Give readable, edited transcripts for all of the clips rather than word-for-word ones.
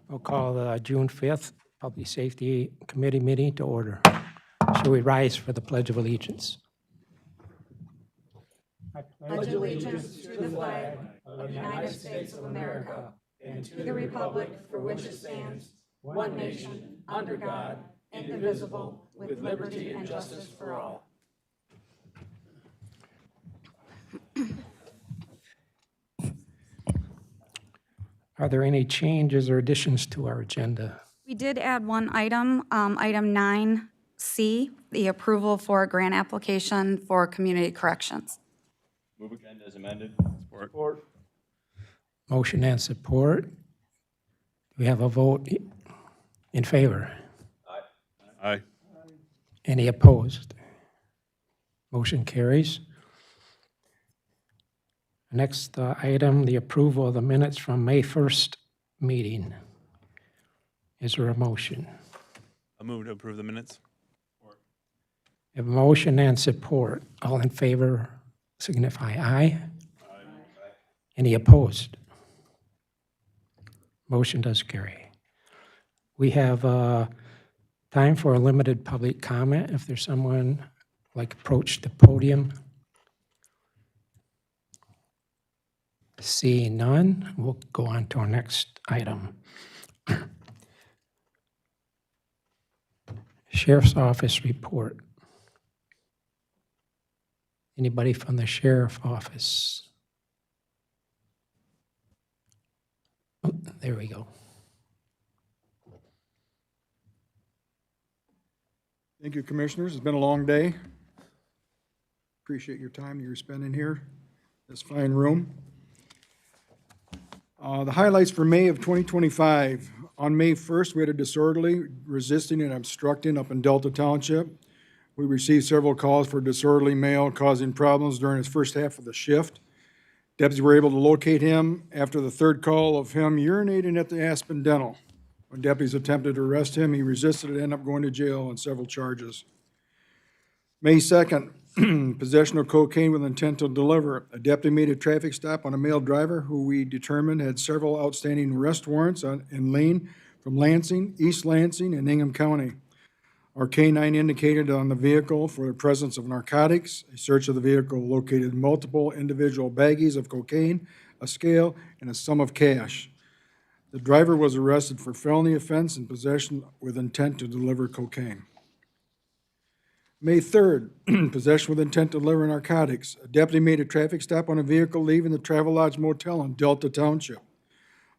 We'll call the June 5th Public Safety Committee meeting to order. Shall we rise for the Pledge of Allegiance? I pledge allegiance to the flag of the United States of America and to the republic for which it stands, one nation, under God, indivisible, with liberty and justice for all. Are there any changes or additions to our agenda? We did add one item, item 9C, the approval for a grant application for community corrections. Move agenda as amended. Support. Motion and support. Do we have a vote in favor? Aye. Any opposed? Motion carries. Next item, the approval of the minutes from May 1st meeting. Is there a motion? I move to approve the minutes. We have a motion and support. All in favor signify aye. Any opposed? Motion does carry. We have time for a limited public comment. If there's someone like approach the podium. Seeing none, we'll go on to our next item. Sheriff's Office report. Anybody from the Sheriff's Office? Oh, there we go. Thank you, Commissioners. It's been a long day. Appreciate your time you're spending here, this fine room. The highlights for May of 2025. On May 1st, we had a disorderly resisting and obstructing up in Delta Township. We received several calls for disorderly male causing problems during his first half of the shift. Deputies were able to locate him after the third call of him urinating at the Aspen Dental. When deputies attempted to arrest him, he resisted and ended up going to jail on several charges. May 2nd, possession of cocaine with intent to deliver. A deputy made a traffic stop on a male driver who we determined had several outstanding arrest warrants in Lane from Lansing, East Lansing, and Ingham County. Our K-9 indicated on the vehicle for the presence of narcotics. A search of the vehicle located multiple individual baggies of cocaine, a scale, and a sum of cash. The driver was arrested for felony offense and possession with intent to deliver cocaine. May 3rd, possession with intent to deliver narcotics. A deputy made a traffic stop on a vehicle leaving the Travelodge Motel in Delta Township.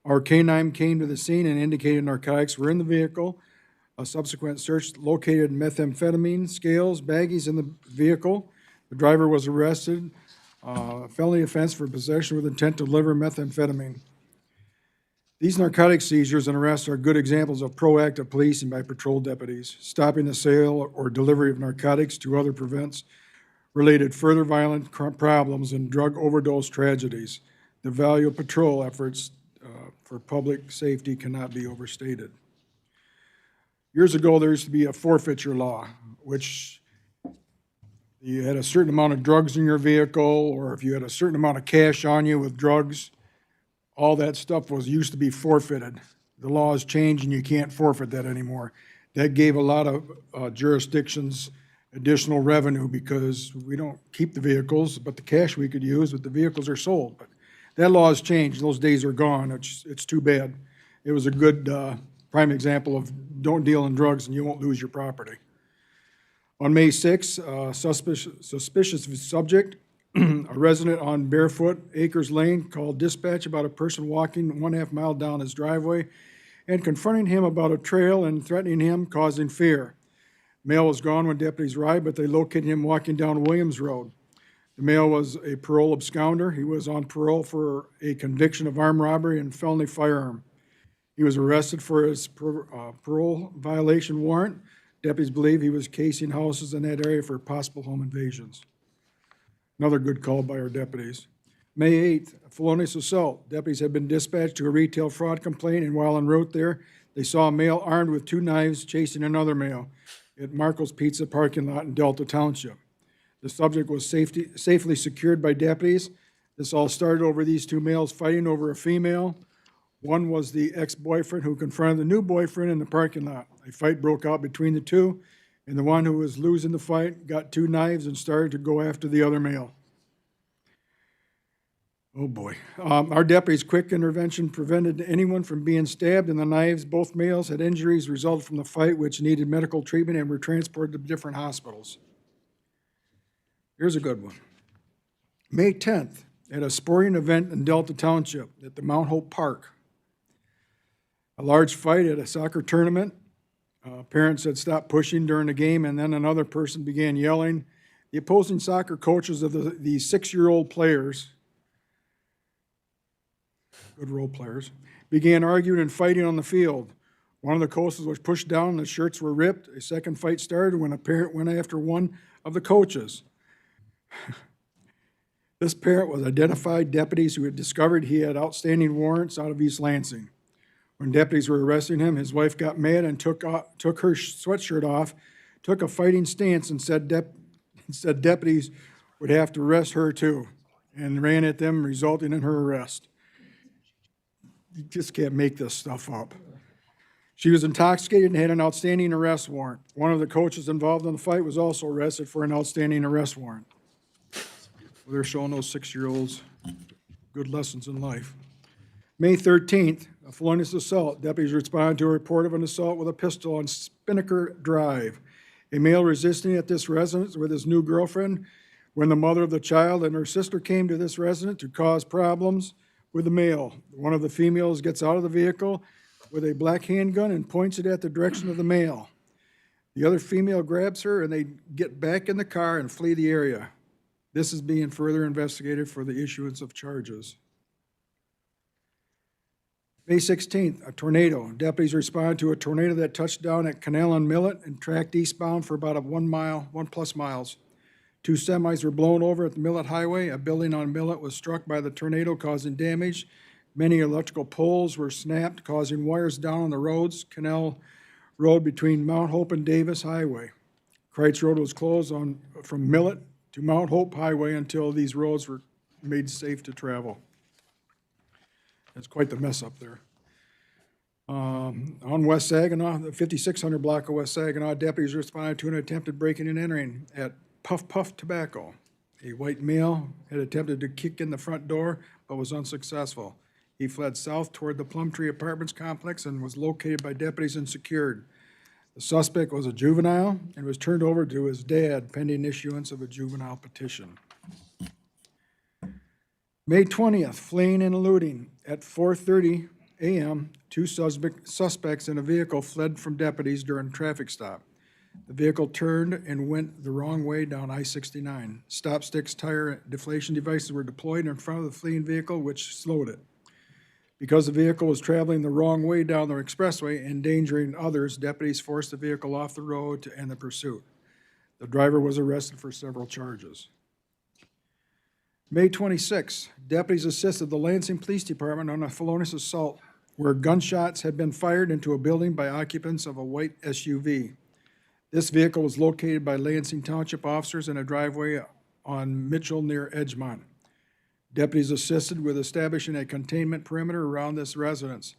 Our K-9 came to the scene and indicated narcotics were in the vehicle. A subsequent search located methamphetamine, scales, baggies in the vehicle. The driver was arrested, felony offense for possession with intent to deliver methamphetamine. These narcotic seizures and arrests are good examples of proactive policing by patrol deputies, stopping the sale or delivery of narcotics to other prevents related further violent problems and drug overdose tragedies. The value of patrol efforts for public safety cannot be overstated. Years ago, there used to be a forfeiture law, which you had a certain amount of drugs in your vehicle, or if you had a certain amount of cash on you with drugs, all that stuff used to be forfeited. The law has changed and you can't forfeit that anymore. That gave a lot of jurisdictions additional revenue because we don't keep the vehicles, but the cash we could use, but the vehicles are sold. But that law has changed. Those days are gone. It's too bad. It was a good prime example of don't deal in drugs and you won't lose your property. On May 6th, suspicious subject, a resident on Barefoot Acres Lane called dispatch about a person walking 1/2 mile down his driveway and confronting him about a trail and threatening him, causing fear. Male was gone when deputies arrived, but they located him walking down Williams Road. The male was a parole absconder. He was on parole for a conviction of armed robbery and felony firearm. He was arrested for his parole violation warrant. Deputies believe he was casing houses in that area for possible home invasions. Another good call by our deputies. May 8th, a felonious assault. Deputies had been dispatched to a retail fraud complaint, and while en route there, they saw a male armed with 2 knives chasing another male at Marco's Pizza parking lot in Delta Township. The subject was safely secured by deputies. This all started over these 2 males fighting over a female. One was the ex-boyfriend who confronted the new boyfriend in the parking lot. A fight broke out between the two, and the one who was losing the fight got 2 knives and started to go after the other male. Oh, boy. Our deputies' quick intervention prevented anyone from being stabbed, and the knives, both males had injuries resulted from the fight, which needed medical treatment and were transported to different hospitals. Here's a good one. May 10th, at a sporting event in Delta Township at the Mount Hope Park. A large fight at a soccer tournament. Parents had stopped pushing during the game, and then another person began yelling. The opposing soccer coaches of the 6-year-old players, good role players, began arguing and fighting on the field. One of the coaches was pushed down and the shirts were ripped. A second fight started when a parent went after one of the coaches. This parent was identified deputies who had discovered he had outstanding warrants out of East Lansing. When deputies were arresting him, his wife got mad and took her sweatshirt off, took a fighting stance, and said deputies would have to arrest her too, and ran at them, resulting in her arrest. You just can't make this stuff up. She was intoxicated and had an outstanding arrest warrant. One of the coaches involved in the fight was also arrested for an outstanding arrest warrant. Well, they're showing those 6-year-olds good lessons in life. May 13th, a felonious assault. Deputies responded to a report of an assault with a pistol on Spinnaker Drive. A male resisting at this residence with his new girlfriend when the mother of the child and her sister came to this residence to cause problems with the male. One of the females gets out of the vehicle with a black handgun and points it at the direction of the male. The other female grabs her and they get back in the car and flee the area. This is being further investigated for the issuance of charges. May 16th, a tornado. Deputies responded to a tornado that touched down at Canal and Millet and tracked eastbound for about 1+ miles. 2 semis were blown over at the Millet Highway. A building on Millet was struck by the tornado, causing damage. Many electrical poles were snapped, causing wires down on the roads. Canal Road between Mount Hope and Davis Highway. Kreitz Road was closed from Millet to Mount Hope Highway until these roads were made safe to travel. It's quite the mess up there. On West Saginaw, the 5600 block of West Saginaw, deputies responded to an attempted breaking and entering at Puff Puff Tobacco. A white male had attempted to kick in the front door, but was unsuccessful. He fled south toward the Plumtree Apartments complex and was located by deputies and secured. The suspect was a juvenile and was turned over to his dad pending issuance of a juvenile petition. May 20th, fleeing and eluding. At 4:30 a.m., 2 suspects in a vehicle fled from deputies during a traffic stop. The vehicle turned and went the wrong way down I-69. Stop sticks, tire deflation devices were deployed in front of the fleeing vehicle, which slowed it. Because the vehicle was traveling the wrong way down the expressway, endangering others, deputies forced the vehicle off the road to end the pursuit. The driver was arrested for several charges. May 26, deputies assisted the Lansing Police Department on a felonious assault where gunshots had been fired into a building by occupants of a white SUV. This vehicle was located by Lansing Township officers in a driveway on Mitchell near Edgemont. Deputies assisted with establishing a containment perimeter around this residence.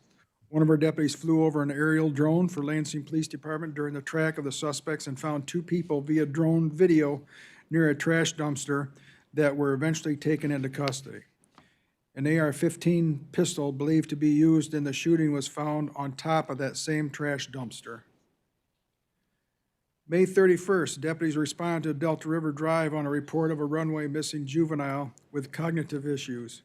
One of our deputies flew over an aerial drone for Lansing Police Department during the track of the suspects and found 2 people via drone video near a trash dumpster that were eventually taken into custody. An AR-15 pistol believed to be used in the shooting was found on top of that same trash dumpster. May 31st, deputies responded to Delta River Drive on a report of a runway missing juvenile with cognitive issues.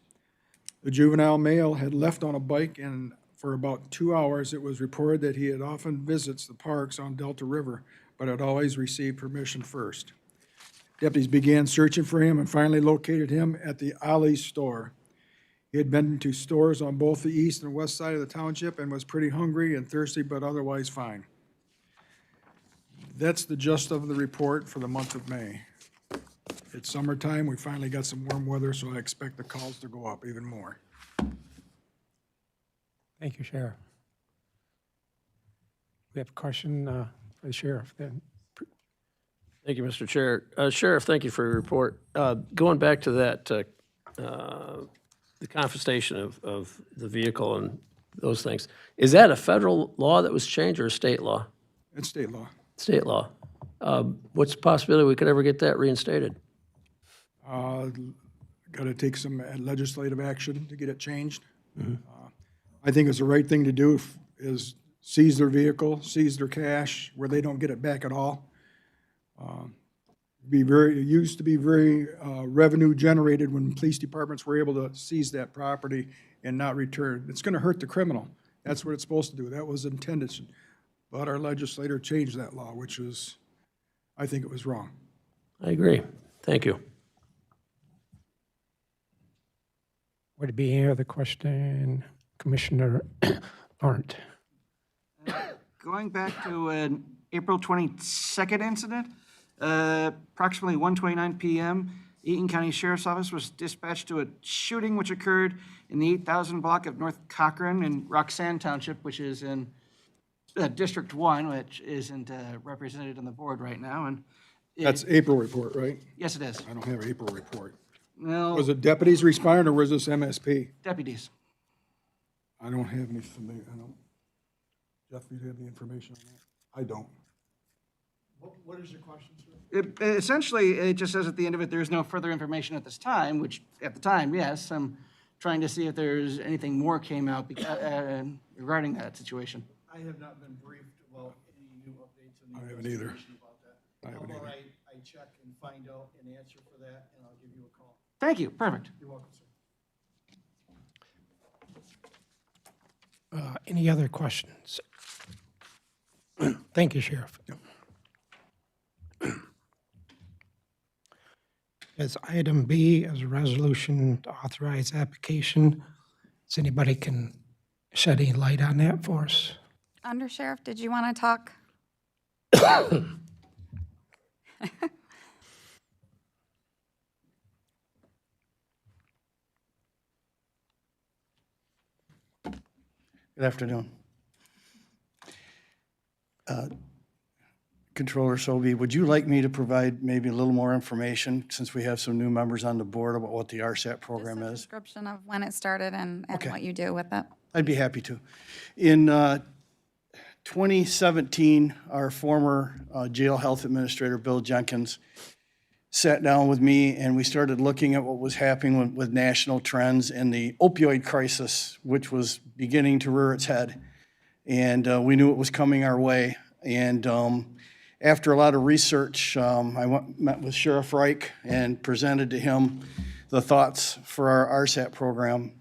The juvenile male had left on a bike, and for about 2 hours it was reported that he had often visits the parks on Delta River, but had always received permission first. Deputies began searching for him and finally located him at the Ollie's store. He had been to stores on both the east and west side of the township and was pretty hungry and thirsty, but otherwise fine. That's the gist of the report for the month of May. It's summertime, we finally got some warm weather, so I expect the calls to go up even more. Thank you, Sheriff. We have a question for the sheriff then. Thank you, Mr. Chair. Sheriff, thank you for your report. Going back to that, the confiscation of the vehicle and those things. Is that a federal law that was changed or a state law? It's state law. State law. What's the possibility we could ever get that reinstated? Got to take some legislative action to get it changed. I think it's the right thing to do is seize their vehicle, seize their cash, where they don't get it back at all. It used to be very revenue generated when police departments were able to seize that property and not return. It's going to hurt the criminal. That's what it's supposed to do. That was intended. But our legislator changed that law, which was, I think it was wrong. I agree. Thank you. Would it be any other question, Commissioner Arndt? Going back to an April 22nd incident, approximately 1:29 p.m., Eaton County Sheriff's Office was dispatched to a shooting which occurred in the 8,000 block of North Cochrane in Roxanne Township, which is in District 1, which isn't represented on the board right now. And That's April report, right? yes, it is. I don't have an April report. Well, Was it deputies responding or was this MSP? deputies. I don't have any, Jeff, you have the information on that? I don't. What is your question, sir? Essentially, it just says at the end of it, there is no further information at this time, which at the time, yes, I'm trying to see if there's anything more came out regarding that situation. I have not been briefed about any new updates on I the haven't either. investigation about that. I haven't How about either. I check and find out an answer for that, and I'll give you a call. Thank you, perfect. You're welcome, sir. Any other questions? Thank you, Sheriff. As item B, as a resolution to authorize application, does anybody can shed any light on that for us? Under Sheriff, did you want to talk? Good afternoon. Controller Sobey, would you like me to provide maybe a little more information, since we have some new members on the board, about what the RSAT program Just a is? description of when it started and Okay. what you do with it. I'd be happy to. In 2017, our former jail health administrator, Bill Jenkins, sat down with me and we started looking at what was happening with national trends and the opioid crisis, which was beginning to rear its head. And we knew it was coming our way. And after a lot of research, met with Sheriff Reich and presented to him the thoughts for our RSAT program.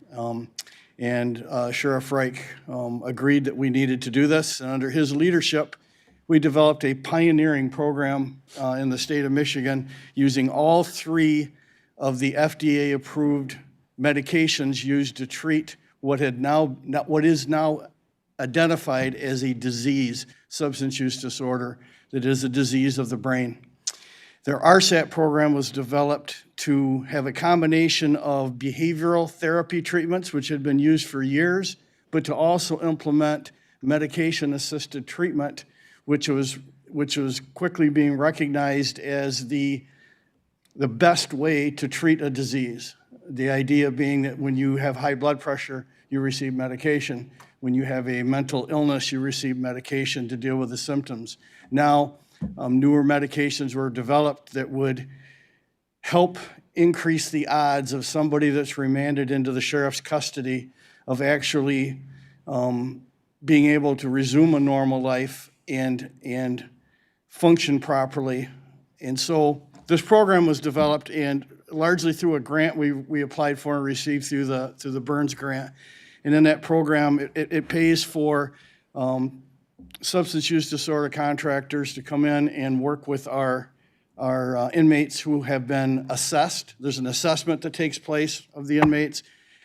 And Sheriff Reich agreed that we needed to do this. And under his leadership, we developed a pioneering program in the state of Michigan using all three of the FDA-approved medications used to treat what is now identified as a disease, substance use disorder, that is a disease of the brain. Their RSAT program was developed to have a combination of behavioral therapy treatments, which had been used for years, but to also implement medication-assisted treatment, which was quickly being recognized as the best way to treat a disease. The idea being that when you have high blood pressure, you receive medication. When you have a mental illness, you receive medication to deal with the symptoms. Now, newer medications were developed that would help increase the odds of somebody that's remanded into the sheriff's custody of actually being able to resume a normal life and function properly. And so this program was developed and largely through a grant we applied for and received through the Burns grant. And in that program, it pays for substance use disorder contractors to come in and work with our inmates who have been assessed. There's an assessment that takes place of the inmates.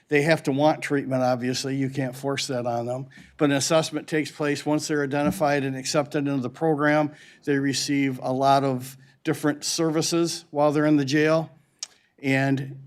They have to want treatment, obviously. You can't force that on them. But an assessment takes place once they're identified and accepted into the program. They receive a lot of different services while they're in the jail. And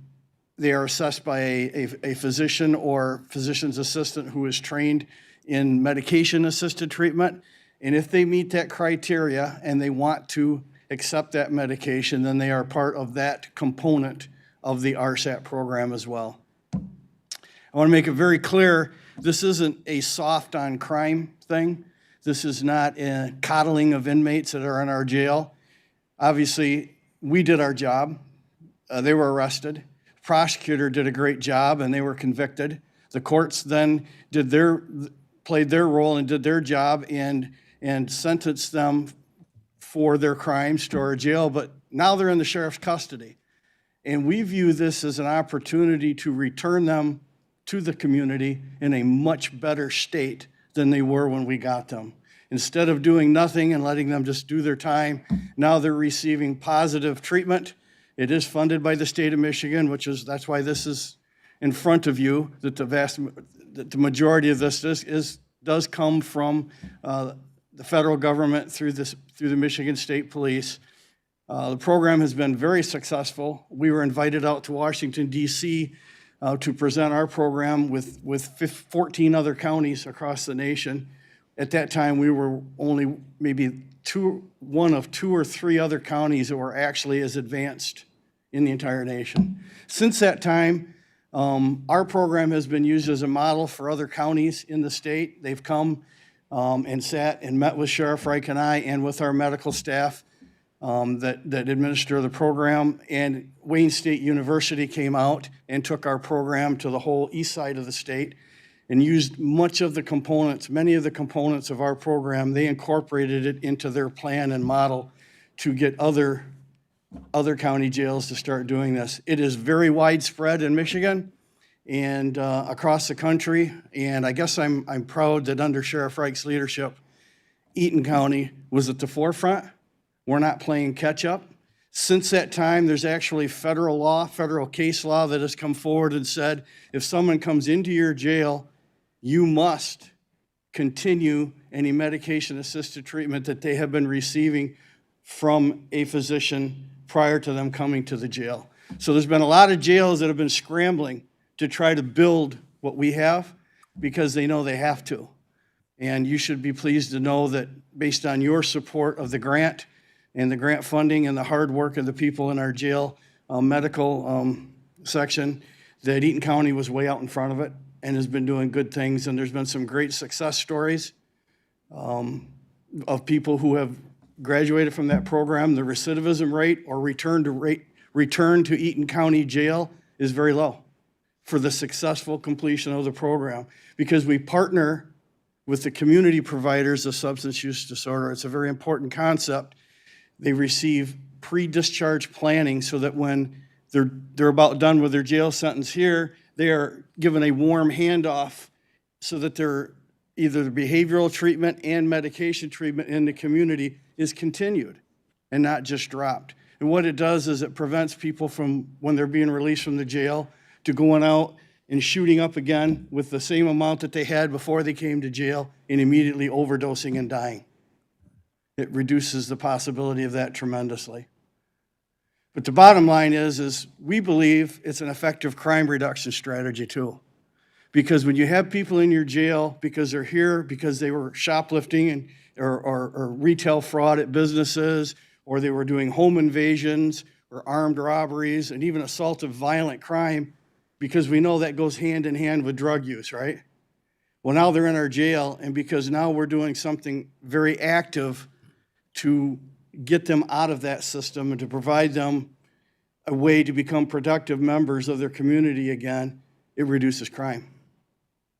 they are assessed by a physician or physician's assistant who is trained in medication-assisted treatment. And if they meet that criteria and they want to accept that medication, then they are part of that component of the RSAT program as well. I want to make it very clear This isn't a soft on crime thing. This is not a coddling of inmates that are in our jail. Obviously, we did our job. They were arrested. Prosecutor did a great job and they were convicted. The courts then played their role and did their job and sentenced them for their crimes to our jail, but now they're in the sheriff's custody. And we view this as an opportunity to return them to the community in a much better state than they were when we got them. Instead of doing nothing and letting them just do their time, now they're receiving positive treatment. It is funded by the state of Michigan, that's why this is in front of you, that the majority of this does come from the federal government through the Michigan State Police. The program has been very successful. We were invited out to Washington, D.C. To present our program with 14 other counties across the nation. At that time, we were only maybe one of 2 or 3 other counties that were actually as advanced in the entire nation. Since that time, our program has been used as a model for other counties in the state. They've come and sat and met with Sheriff Reich and I and with our medical staff that administer the program. And Wayne State University came out and took our program to the whole east side of the state and used many of the components of our program. They incorporated it into their plan and model to get other county jails to start doing this. It is very widespread in Michigan and across the country. And I guess I'm proud that under Sheriff Reich's leadership, Eaton County was at the forefront. We're not playing catch up. Since that time, there's actually federal case law that has come forward and said, if someone comes into your jail, you must continue any medication-assisted treatment that they have been receiving from a physician prior to them coming to the jail. So there's been a lot of jails that have been scrambling to try to build what we have because they know they have to. And you should be pleased to know that based on your support of the grant and the grant funding and the hard work of the people in our jail medical section, that Eaton County was way out in front of it and has been doing good things. And there's been some great success stories of people who have graduated from that program. The recidivism rate or return to Eaton County Jail is very low for the successful completion of the program because we partner with the community providers of substance use disorder. It's a very important concept. They receive pre-discharge planning so that when they're about done with their jail sentence here, they are given a warm handoff so that either the behavioral treatment and medication treatment in the community is continued and not just dropped. And what it does is it prevents people from, when they're being released from the jail, to going out and shooting up again with the same amount that they had before they came to jail and immediately overdosing and dying. It reduces the possibility of that tremendously. But the bottom line is we believe it's an effective crime reduction strategy too. Because when you have people in your jail because they're here because they were shoplifting or retail fraud at businesses, or they were doing home invasions or armed robberies and even assault of violent crime, because we know that goes hand in hand with drug use, right? Well, now they're in our jail, and because now we're doing something very active to get them out of that system and to provide them a way to become productive members of their community again, it reduces crime.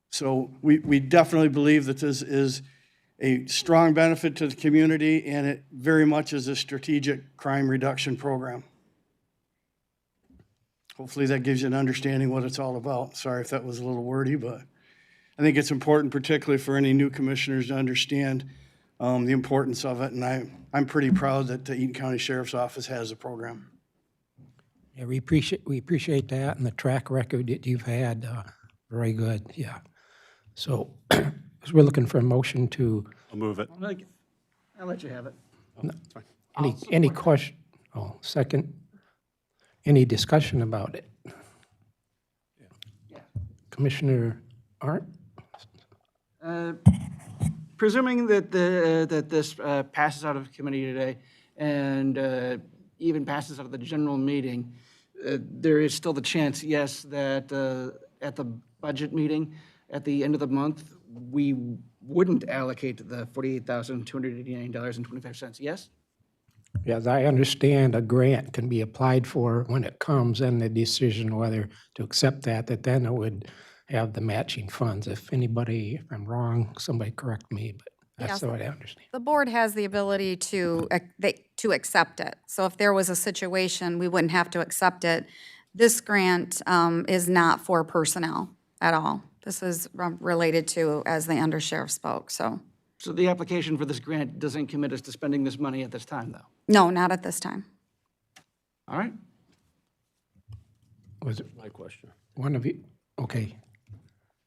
So we definitely believe that this is a strong benefit to the community, and it very much is a strategic crime reduction program. Hopefully that gives you an understanding what it's all about. Sorry if that was a little wordy, but I think it's important, particularly for any new commissioners, to understand the importance of it, and I'm pretty proud that the Eaton County Sheriff's Office has a program. Yeah, we appreciate that and the track record that you've had. Very good, yeah. So we're looking for a motion to, I'll move it. I'll let you have it. any question? Oh, second. Any discussion about it? Commissioner Arndt? Presuming that that this passes out of committee today and even passes out of the general meeting, there is still the chance, yes, that at the budget meeting, at the end of the month, we wouldn't allocate the $48,289.25, yes? As I understand, a grant can be applied for when it comes, and the decision whether to accept that then it would have the matching funds. If I'm wrong, somebody correct me, but that's Yes. what I understand. The board has the ability to accept it. So if there was a situation, we wouldn't have to accept it. This grant is not for personnel at all. This is related to, as the undersheriff spoke, so. So the application for this grant doesn't commit us to spending this money at this time, though? No, not at this time. All right? Was it My question. one of you? Okay.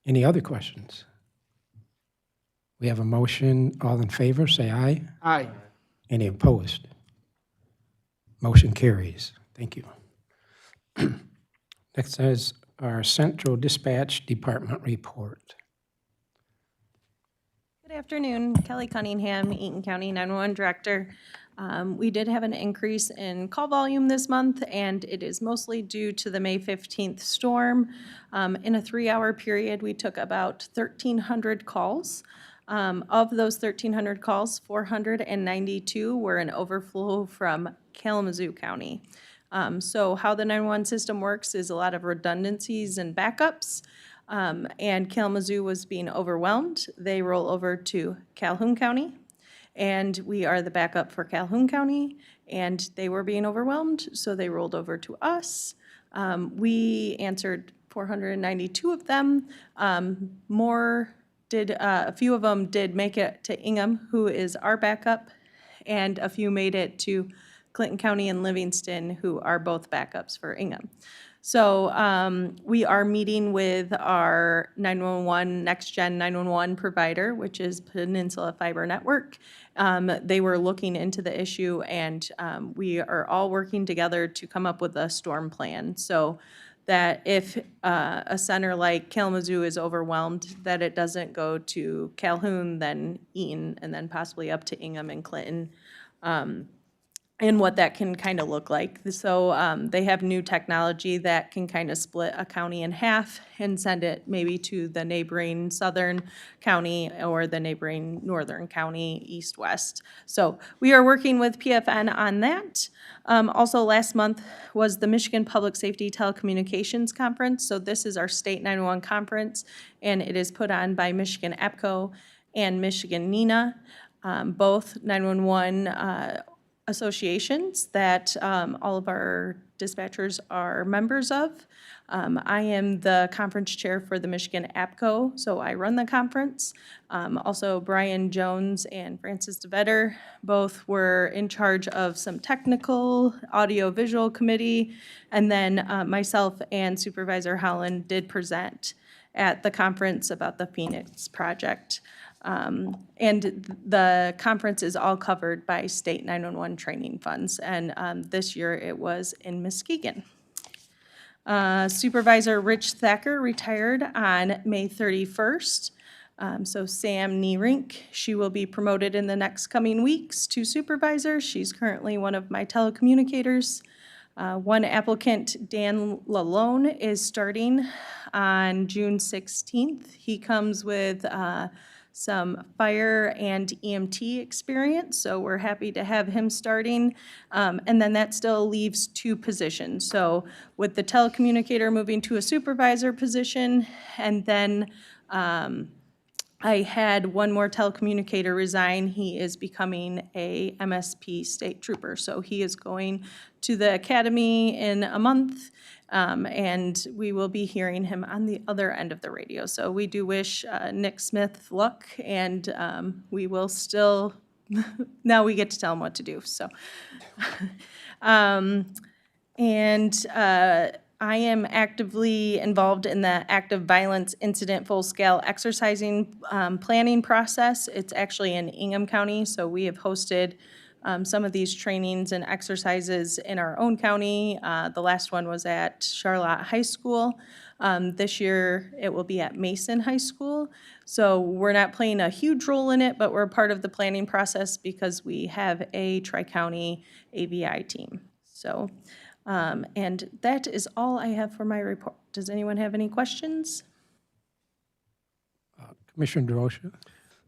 Any other questions? We have a motion. All in favor, say aye. Aye. Any opposed? Motion carries. Thank you. Next is our Central Dispatch Department report. Good afternoon, Kelly Cunningham, Eaton County 911 Director. We did have an increase in call volume this month, and it is mostly due to the May 15th storm. In a 3-hour period, we took about 1,300 calls. Of those 1,300 calls, 492 were an overflow from Kalamazoo County. So how the 911 system works is a lot of redundancies and backups. And Kalamazoo was being overwhelmed. They roll over to Calhoun County, and we are the backup for Calhoun County, and they were being overwhelmed, so they rolled over to us. We answered 492 of them. A few of them did make it to Ingham, who is our backup, and a few made it to Clinton County and Livingston, who are both backups for Ingham. So we are meeting with our 911, Next Gen 911 provider, which is Peninsula Fiber Network. They were looking into the issue, and we are all working together to come up with a storm plan. So that if a center like Kalamazoo is overwhelmed, that it doesn't go to Calhoun, then Eaton, and then possibly up to Ingham and Clinton. And what that can kind of look like. So they have new technology that can kind of split a county in half and send it maybe to the neighboring southern county or the neighboring northern county, east-west. So we are working with PFN on that. Also, last month was the Michigan Public Safety Telecommunications Conference. So this is our state 911 conference, and it is put on by Michigan APCO and Michigan NENA, both 911 associations that all of our dispatchers are members of. I am the conference chair for the Michigan APCO, so I run the conference. Also, Brian Jones and Francis DeVetter both were in charge of some technical audio-visual committee, and then myself and Supervisor Holland did present at the conference about the Phoenix project. And the conference is all covered by state 911 training funds, and this year it was in Muskegon. Supervisor Rich Thacker retired on May 31st. So Sam Nierink, she will be promoted in the next coming weeks to supervisor. She's currently one of my telecommunicators. One applicant, Dan Lalone, is starting on June 16th. He comes with some fire and EMT experience, so we're happy to have him starting. And then that still leaves 2 positions. So with the telecommunicator moving to a supervisor position, and then I had one more telecommunicator resign. He is becoming a MSP state trooper. So he is going to the academy in a month, and we will be hearing him on the other end of the radio. So we do wish Nick Smith luck, and we will still, now we get to tell him what to do, so. I am actively involved in the active violence incident full-scale exercising planning process. It's actually in Ingham County, so we have hosted some of these trainings and exercises in our own county. The last one was at Charlotte High School. This year, it will be at Mason High School. So we're not playing a huge role in it, but we're part of the planning process because we have a tri-county AVI team. So. And that is all I have for my report. Does anyone have any questions? Commissioner DeRosa?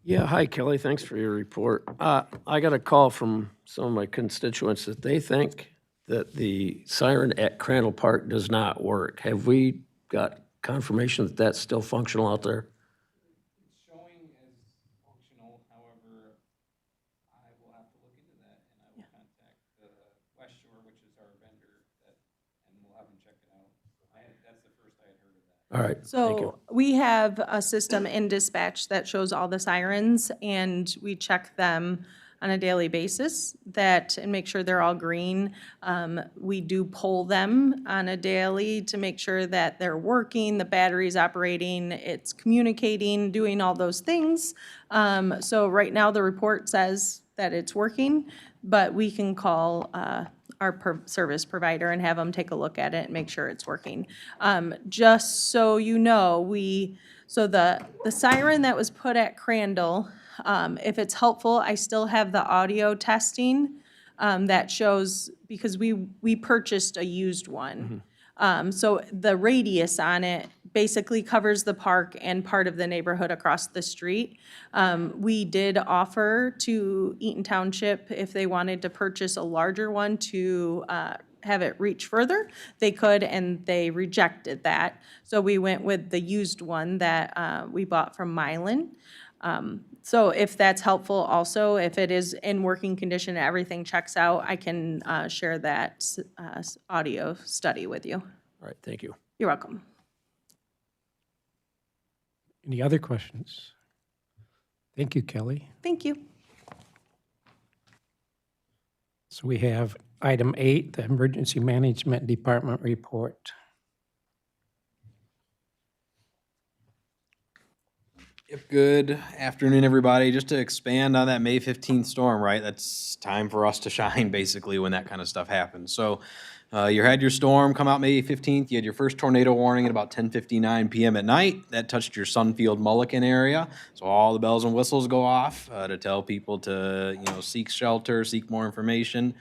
Yeah, hi Kelly, thanks for your report. I got a call from some of my constituents that they think that the siren at Crandall Park does not work. Have we got confirmation that that's still functional out there? Showing as functional, however, I will have to look into that, and I will contact West Shore, which is our vendor, and we'll have them check it out. That's the first I had heard of that. All right, thank you. So we have a system in dispatch that shows all the sirens, and we check them on a daily basis and make sure they're all green. We do pull them on a daily to make sure that they're working, the battery's operating, it's communicating, doing all those things. So right now, the report says that it's working, but we can call our service provider and have them take a look at it and make sure it's working. Just so you know, so the siren that was put at Crandall, if it's helpful, I still have the audio testing that shows, because we purchased a used one. So the radius on it basically covers the park and part of the neighborhood across the street. We did offer to Eaton Township, if they wanted to purchase a larger one to have it reach further, they could, and they rejected that. So we went with the used one that we bought from Mylan. So if that's helpful also, if it is in working condition, everything checks out, I can share that audio study with you. All right, thank you. You're welcome. Any other questions? Thank you, Kelly. Thank you. So we have item 8, the Emergency Management Department report. Yep, good afternoon, everybody. Just to expand on that May 15th storm, right? That's time for us to shine, basically, when that kind of stuff happens. So you had your storm come out May 15th. You had your first tornado warning at about 10:59 p.m. at night. That touched your Sunfield Mulliken area. So all the bells and whistles go off to tell people to, seek shelter, seek more information.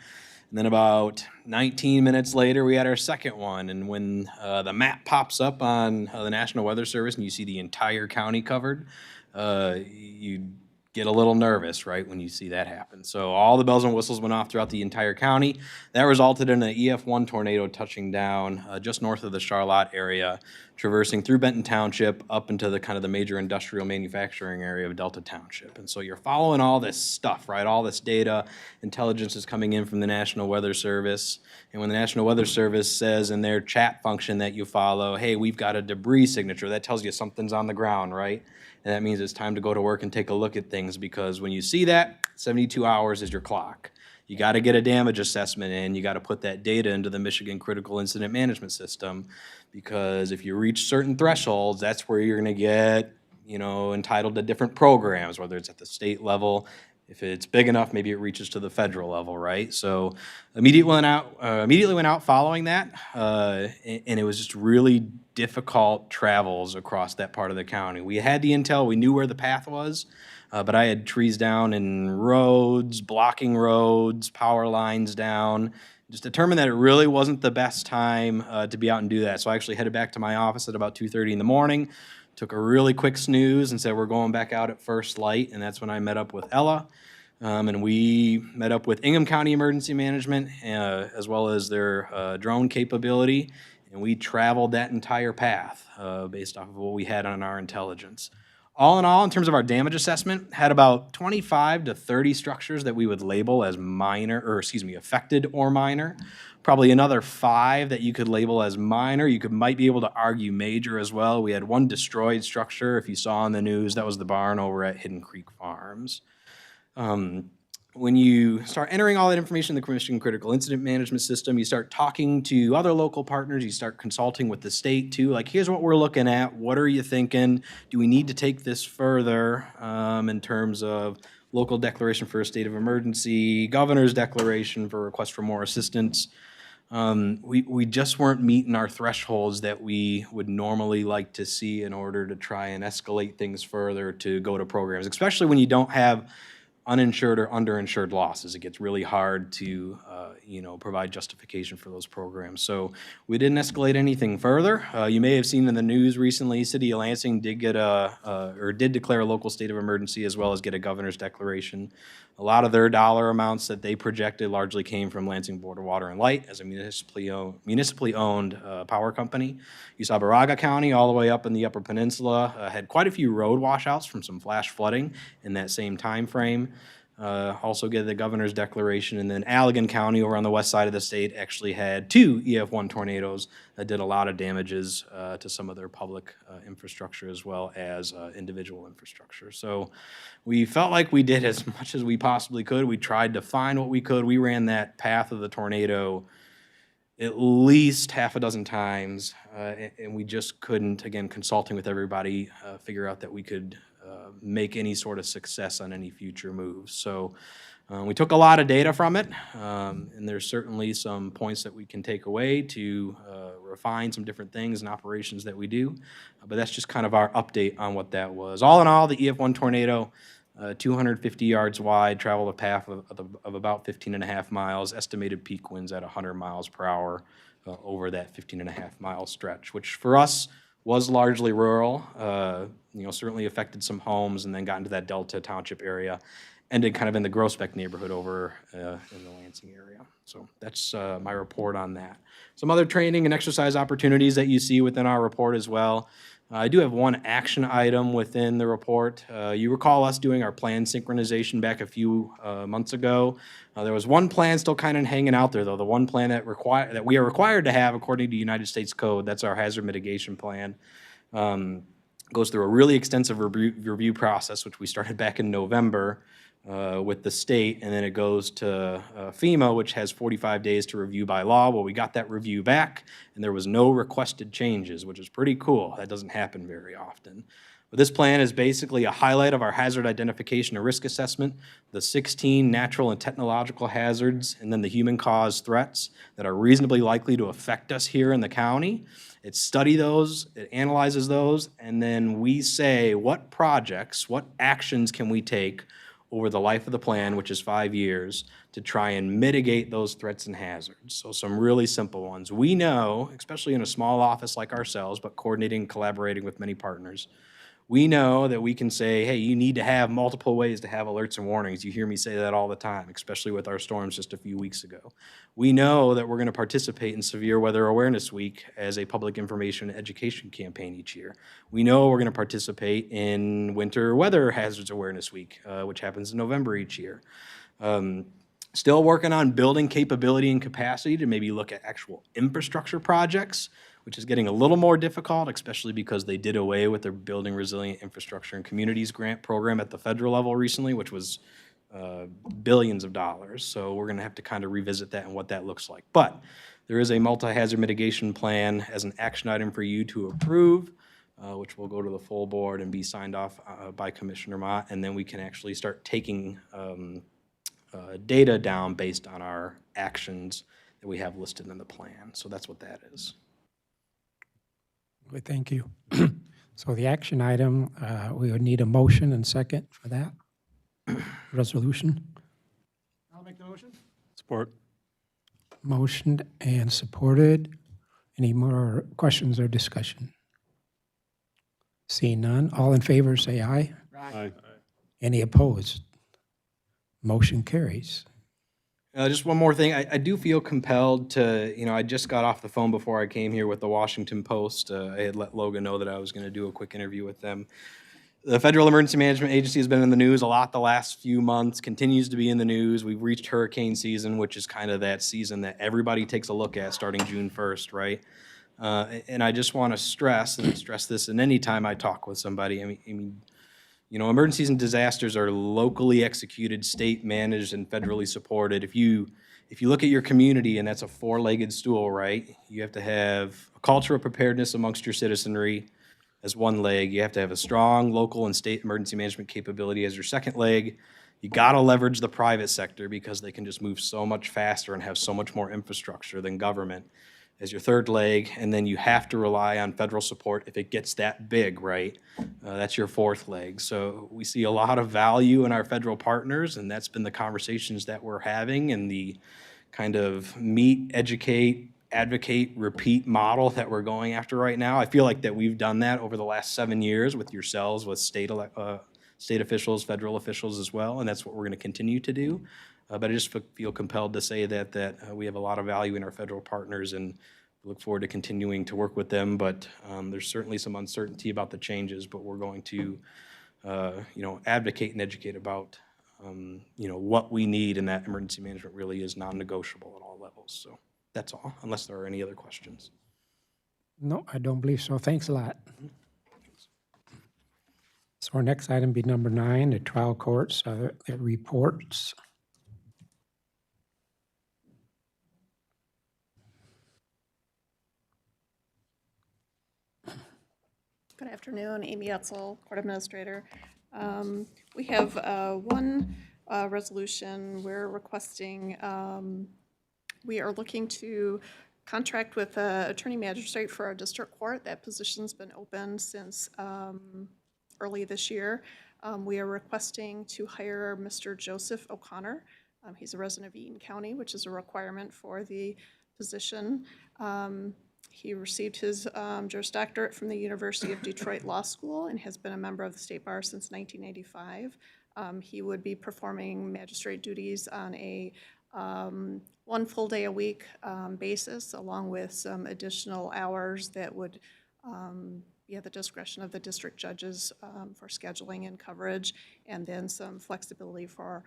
And then about 19 minutes later, we had our second one. And when the map pops up on the National Weather Service and you see the entire county covered, you get a little nervous, right, when you see that happen. So all the bells and whistles went off throughout the entire county. That resulted in an EF1 tornado touching down just north of the Charlotte area, traversing through Benton Township up into the kind of the major industrial manufacturing area of Delta Township. And so you're following all this stuff, right? All this data, intelligence is coming in from the National Weather Service. And when the National Weather Service says in their chat function that you follow, hey, we've got a debris signature, that tells you something's on the ground, right? And that means it's time to go to work and take a look at things, because when you see that, 72 hours is your clock. You got to get a damage assessment in. You got to put that data into the Michigan Critical Incident Management System, because if you reach certain thresholds, that's where you're going to get, entitled to different programs, whether it's at the state level. If it's big enough, maybe it reaches to the federal level, right? So immediately went out following that, and it was just really difficult travels across that part of the county. We had the intel, we knew where the path was, but I had trees down in roads, blocking roads, power lines down. Just determined that it really wasn't the best time to be out and do that. So I actually headed back to my office at about 2:30 in the morning, took a really quick snooze and said, we're going back out at first light. And that's when I met up with Ella. And we met up with Ingham County Emergency Management, as well as their drone capability. And we traveled that entire path based off of what we had on our intelligence. All in all, in terms of our damage assessment, had about 25 to 30 structures that we would label as affected or minor. Probably another 5 that you could label as minor. You might be able to argue major as well. We had one destroyed structure. If you saw on the news, that was the barn over at Hidden Creek Farms. When you start entering all that information in the Michigan Critical Incident Management System, you start talking to other local partners, you start consulting with the state too, like here's what we're looking at, what are you thinking? Do we need to take this further in terms of local declaration for a state of emergency, governor's declaration for request for more assistance? We just weren't meeting our thresholds that we would normally like to see in order to try and escalate things further to go to programs, especially when you don't have uninsured or underinsured losses. It gets really hard to, provide justification for those programs. So we didn't escalate anything further. You may have seen in the news recently, City of Lansing did get did declare a local state of emergency as well as get a governor's declaration. A lot of their dollar amounts that they projected largely came from Lansing Board of Water and Light as a municipally owned power company. You saw Baraga County all the way up in the Upper Peninsula had quite a few road washouts from some flash flooding in that same time frame. Also get the governor's declaration, and then Allegan County over on the west side of the state actually had 2 EF1 tornadoes that did a lot of damages to some of their public infrastructure as well as individual infrastructure. So we felt like we did as much as we possibly could. We tried to find what we could. We ran that path of the tornado at least half a dozen times, and we just couldn't, again, consulting with everybody, figure out that we could make any sort of success on any future moves. So we took a lot of data from it, and there's certainly some points that we can take away to refine some different things and operations that we do. But that's just kind of our update on what that was. All in all, the EF1 tornado, 250 yards wide, traveled a path of about 15.5 miles, estimated peak winds at 100 miles per hour over that 15.5 mile stretch, which for us was largely rural, certainly affected some homes and then got into that Delta Township area, ended kind of in the Groesbeck neighborhood over in the Lansing area. So that's my report on that. Some other training and exercise opportunities that you see within our report as well. I do have one action item within the report. You recall us doing our plan synchronization back a few months ago. There was one plan still kind of hanging out there, though. The one plan that we are required to have according to United States Code. That's our hazard mitigation plan. Goes through a really extensive review process, which we started back in November with the state, and then it goes to FEMA, which has 45 days to review by law. Well, we got that review back, and there was no requested changes, which is pretty cool. That doesn't happen very often. But this plan is basically a highlight of our hazard identification and risk assessment, the 16 natural and technological hazards, and then the human-caused threats that are reasonably likely to affect us here in the county. It studies those, it analyzes those, and then we say what projects, what actions can we take over the life of the plan, which is 5 years, to try and mitigate those threats and hazards. So some really simple ones. We know, especially in a small office like ourselves, but coordinating and collaborating with many partners, we know that we can say, hey, you need to have multiple ways to have alerts and warnings. You hear me say that all the time, especially with our storms just a few weeks ago. We know that we're going to participate in Severe Weather Awareness Week as a public information and education campaign each year. We know we're going to participate in Winter Weather Hazards Awareness Week, which happens in November each year. Still working on building capability and capacity to maybe look at actual infrastructure projects, which is getting a little more difficult, especially because they did away with their Building Resilient Infrastructure and Communities grant program at the federal level recently, which was billions of dollars. So we're going to have to kind of revisit that and what that looks like. But there is a multi-hazard mitigation plan as an action item for you to approve, which will go to the full board and be signed off by Commissioner Mott, and then we can actually start taking data down based on our actions that we have listed in the plan. So that's what that is. Good, thank you. So the action item, we would need a motion and second for that resolution. I'll make the motion. Support. Motioned and supported. Any more questions or discussion? Seeing none, all in favor say aye. Aye. Any opposed? Motion carries. Just one more thing. I do feel compelled to, I just got off the phone before I came here with the Washington Post. I had let Logan know that I was going to do a quick interview with them. The Federal Emergency Management Agency has been in the news a lot the last few months, continues to be in the news. We've reached hurricane season, which is kind of that season that everybody takes a look at starting June 1st, right? And I just want to stress, and I stress this in any time I talk with somebody, I mean, emergencies and disasters are locally executed, state managed, and federally supported. If you look at your community, and that's a four-legged stool, right? You have to have a culture of preparedness amongst your citizenry as one leg. You have to have a strong local and state emergency management capability as your second leg. You gotta leverage the private sector because they can just move so much faster and have so much more infrastructure than government. as your third leg, and then you have to rely on federal support if it gets that big, right? That's your fourth leg. So we see a lot of value in our federal partners, and that's been the conversations that we're having and the kind of meet, educate, advocate, repeat model that we're going after right now. I feel like that we've done that over the last 7 years with yourselves, with state officials, federal officials as well, and that's what we're going to continue to do. But I just feel compelled to say that we have a lot of value in our federal partners, and look forward to continuing to work with them. But there's certainly some uncertainty about the changes, but we're going to, advocate and educate about, what we need, and that emergency management really is non-negotiable at all levels. So that's all, unless there are any other questions. No, I don't believe so. Thanks a lot. So our next item be number 9, the trial courts, their reports. Good afternoon, Amy Etzel, Court Administrator. We have one resolution we're requesting. We are looking to contract with the Attorney Magistrate for our district court. That position's been open since early this year. We are requesting to hire Mr. Joseph O'Connor. He's a resident of Eaton County, which is a requirement for the position. He received his Juris Doctorate from the University of Detroit Law School and has been a member of the State Bar since 1985. He would be performing magistrate duties on a 1 full day a week basis, along with some additional hours that would be at the discretion of the district judges for scheduling and coverage, and then some flexibility for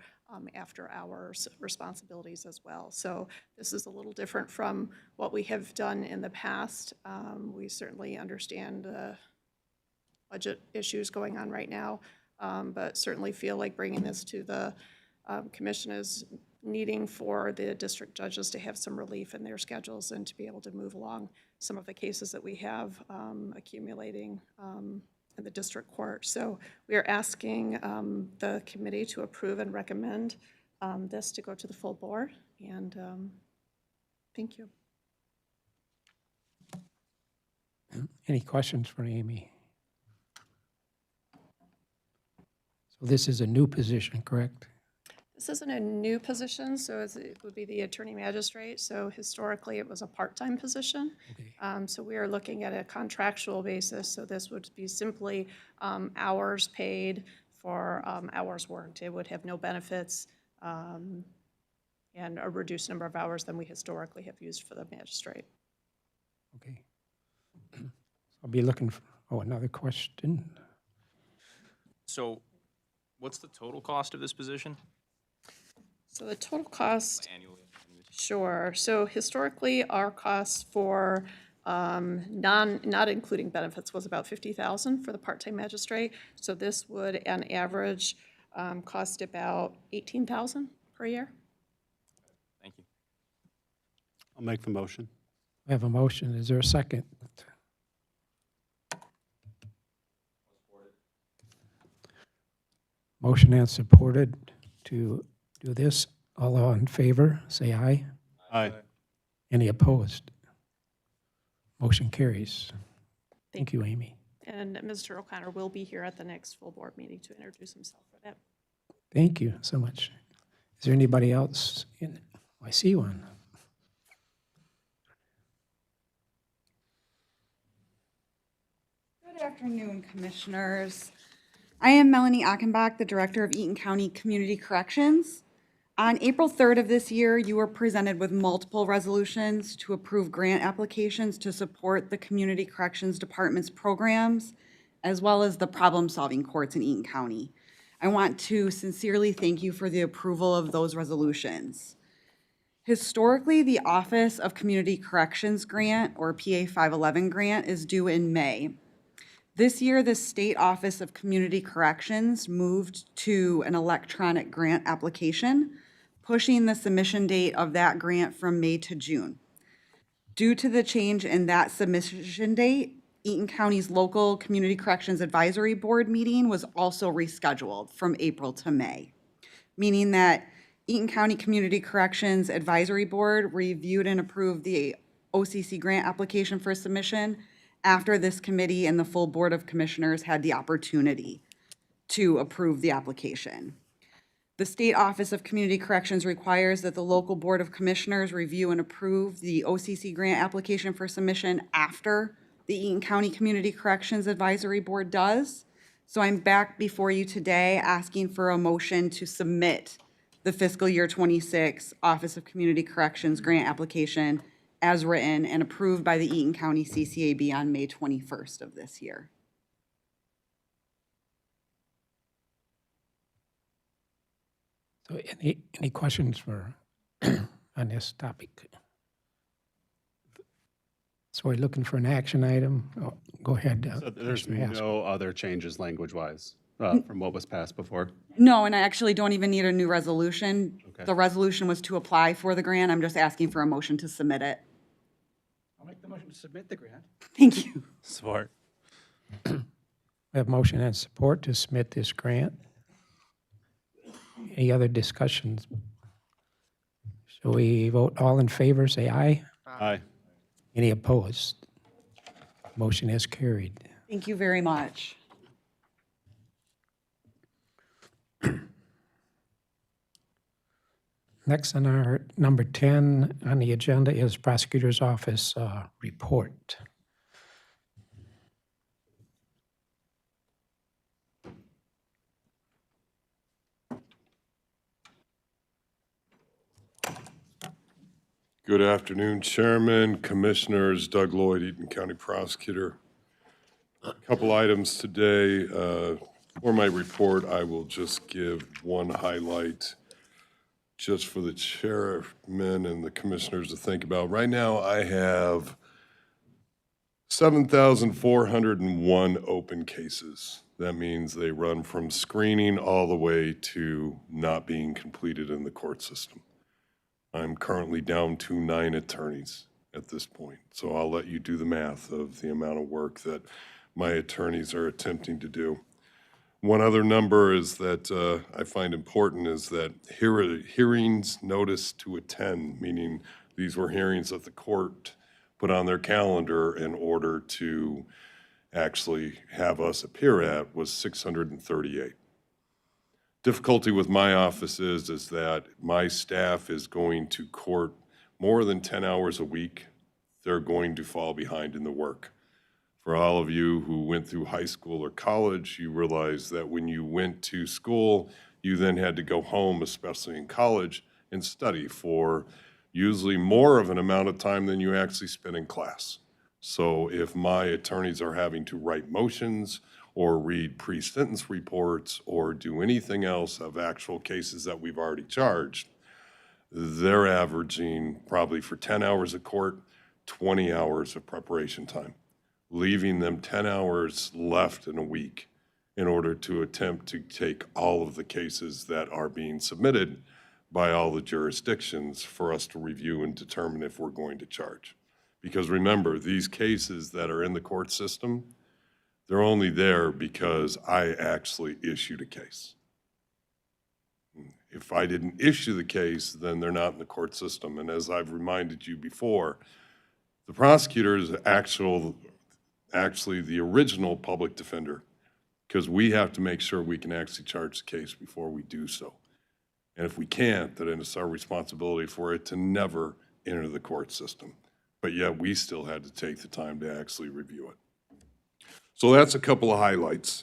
after-hours responsibilities as well. So this is a little different from what we have done in the past. We certainly understand the budget issues going on right now, but certainly feel like bringing this to the commission is needing for the district judges to have some relief in their schedules and to be able to move along some of the cases that we have accumulating in the district court. So we are asking the committee to approve and recommend this to go to the full board, and thank you. Any questions for Amy? So this is a new position, correct? This isn't a new position, so it would be the attorney magistrate. So historically, it was a part-time position. Okay. So we are looking at a contractual basis. So this would be simply hours paid for hours worked. It would have no benefits and a reduced number of hours than we historically have used for the magistrate. Okay. I'll be looking for, another question. So what's the total cost of this position? So the total cost, Annually? sure. So historically, our costs for not including benefits was about $50,000 for the part-time magistrate. So this would, on average, cost about $18,000 per year. Thank you. I'll make the motion. We have a motion. Is there a second? Motion and supported to do this. All in favor, say aye. Aye. Any opposed? Motion carries. Thank you, Amy. And Mr. O'Connor will be here at the next full board meeting to introduce himself for that. Thank you so much. Is there anybody else in? I see one. Good afternoon, Commissioners. I am Melanie Achenbach, the Director of Eaton County Community Corrections. On April 3rd of this year, you were presented with multiple resolutions to approve grant applications to support the Community Corrections Department's programs, as well as the problem-solving courts in Eaton County. I want to sincerely thank you for the approval of those resolutions. Historically, the Office of Community Corrections Grant, or PA 511 grant, is due in May. This year, the State Office of Community Corrections moved to an electronic grant application, pushing the submission date of that grant from May to June. Due to the change in that submission date, Eaton County's local Community Corrections Advisory Board meeting was also rescheduled from April to May, meaning that Eaton County Community Corrections Advisory Board reviewed and approved the OCC grant application for submission after this committee and the full Board of Commissioners had the opportunity to approve the application. The State Office of Community Corrections requires that the local Board of Commissioners review and approve the OCC grant application for submission after the Eaton County Community Corrections Advisory Board does. So I'm back before you today asking for a motion to submit the fiscal year 26 Office of Community Corrections grant application as written and approved by the Eaton County CCAB on May 21st of this year. So any questions for, on this topic? So we're looking for an action item. Oh, go ahead. So there's Commissioner Haskell. no other changes language-wise from what was passed before? No, and I actually don't even need a new resolution. Okay. The resolution was to apply for the grant. I'm just asking for a motion to submit it. I'll make the motion to submit the grant. Thank you. Support. We have motion and support to submit this grant. Any other discussions? Shall we vote all in favor, say aye. Aye. Any opposed? Motion is carried. Thank you very much. Next on our number 10 on the agenda is Prosecutor's Office report. Good afternoon, Chairman, Commissioners, Doug Lloyd, Eaton County Prosecutor. A couple items today. For my report, I will just give one highlight just for the chairman and the commissioners to think about. Right now, I have 7,401 open cases. That means they run from screening all the way to not being completed in the court system. I'm currently down to 9 attorneys at this point, so I'll let you do the math of the amount of work that my attorneys are attempting to do. One other number is that I find important is that hearings notice to attend, meaning these were hearings that the court put on their calendar in order to actually have us appear at, was 638. Difficulty with my office is that my staff is going to court more than 10 hours a week. They're going to fall behind in the work. For all of you who went through high school or college, you realize that when you went to school, you then had to go home, especially in college, and study for usually more of an amount of time than you actually spent in class. So if my attorneys are having to write motions or read pre-sentence reports or do anything else of actual cases that we've already charged, they're averaging probably for 10 hours of court, 20 hours of preparation time, leaving them 10 hours left in a week in order to attempt to take all of the cases that are being submitted by all the jurisdictions for us to review and determine if we're going to charge. Because remember, these cases that are in the court system, they're only there because I actually issued a case. If I didn't issue the case, then they're not in the court system. And as I've reminded you before, the prosecutor is actually the original public defender, because we have to make sure we can actually charge the case before we do so. And if we can't, then it's our responsibility for it to never enter the court system. But yet we still had to take the time to actually review it. So that's a couple of highlights.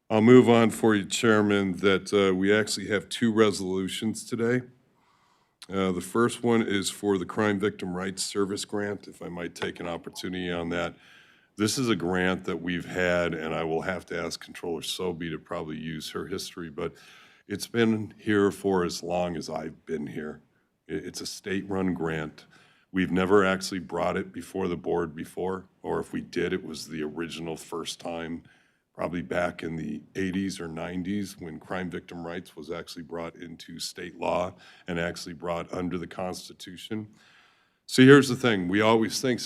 I'll move on for you, Chairman, that we actually have 2 resolutions today. The first one is for the Crime Victim Rights Service Grant, if I might take an opportunity on that. This is a grant that we've had, and I will have to ask Controller Sobey to probably use her history, but it's been here for as long as I've been here. It's a state-run grant. We've never actually brought it before the board before, or if we did, it was the original first time, probably back in the 80s or 90s when crime victim rights was actually brought into state law and actually brought under the Constitution. See, here's the thing. We always think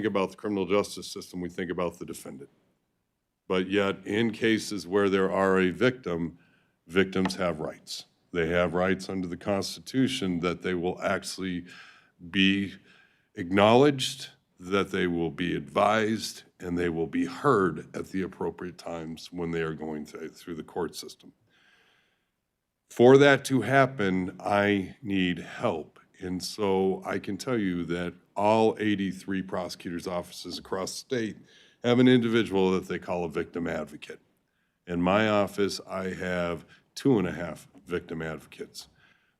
about the criminal justice system, we think about the defendant. But yet, in cases where there are a victim, victims have rights. They have rights under the Constitution that they will actually be acknowledged, that they will be advised, and they will be heard at the appropriate times when they are going through the court system. For that to happen, I need help. And so I can tell you that all 83 prosecutors' offices across the state have an individual that they call a victim advocate. In my office, I have 2.5 victim advocates.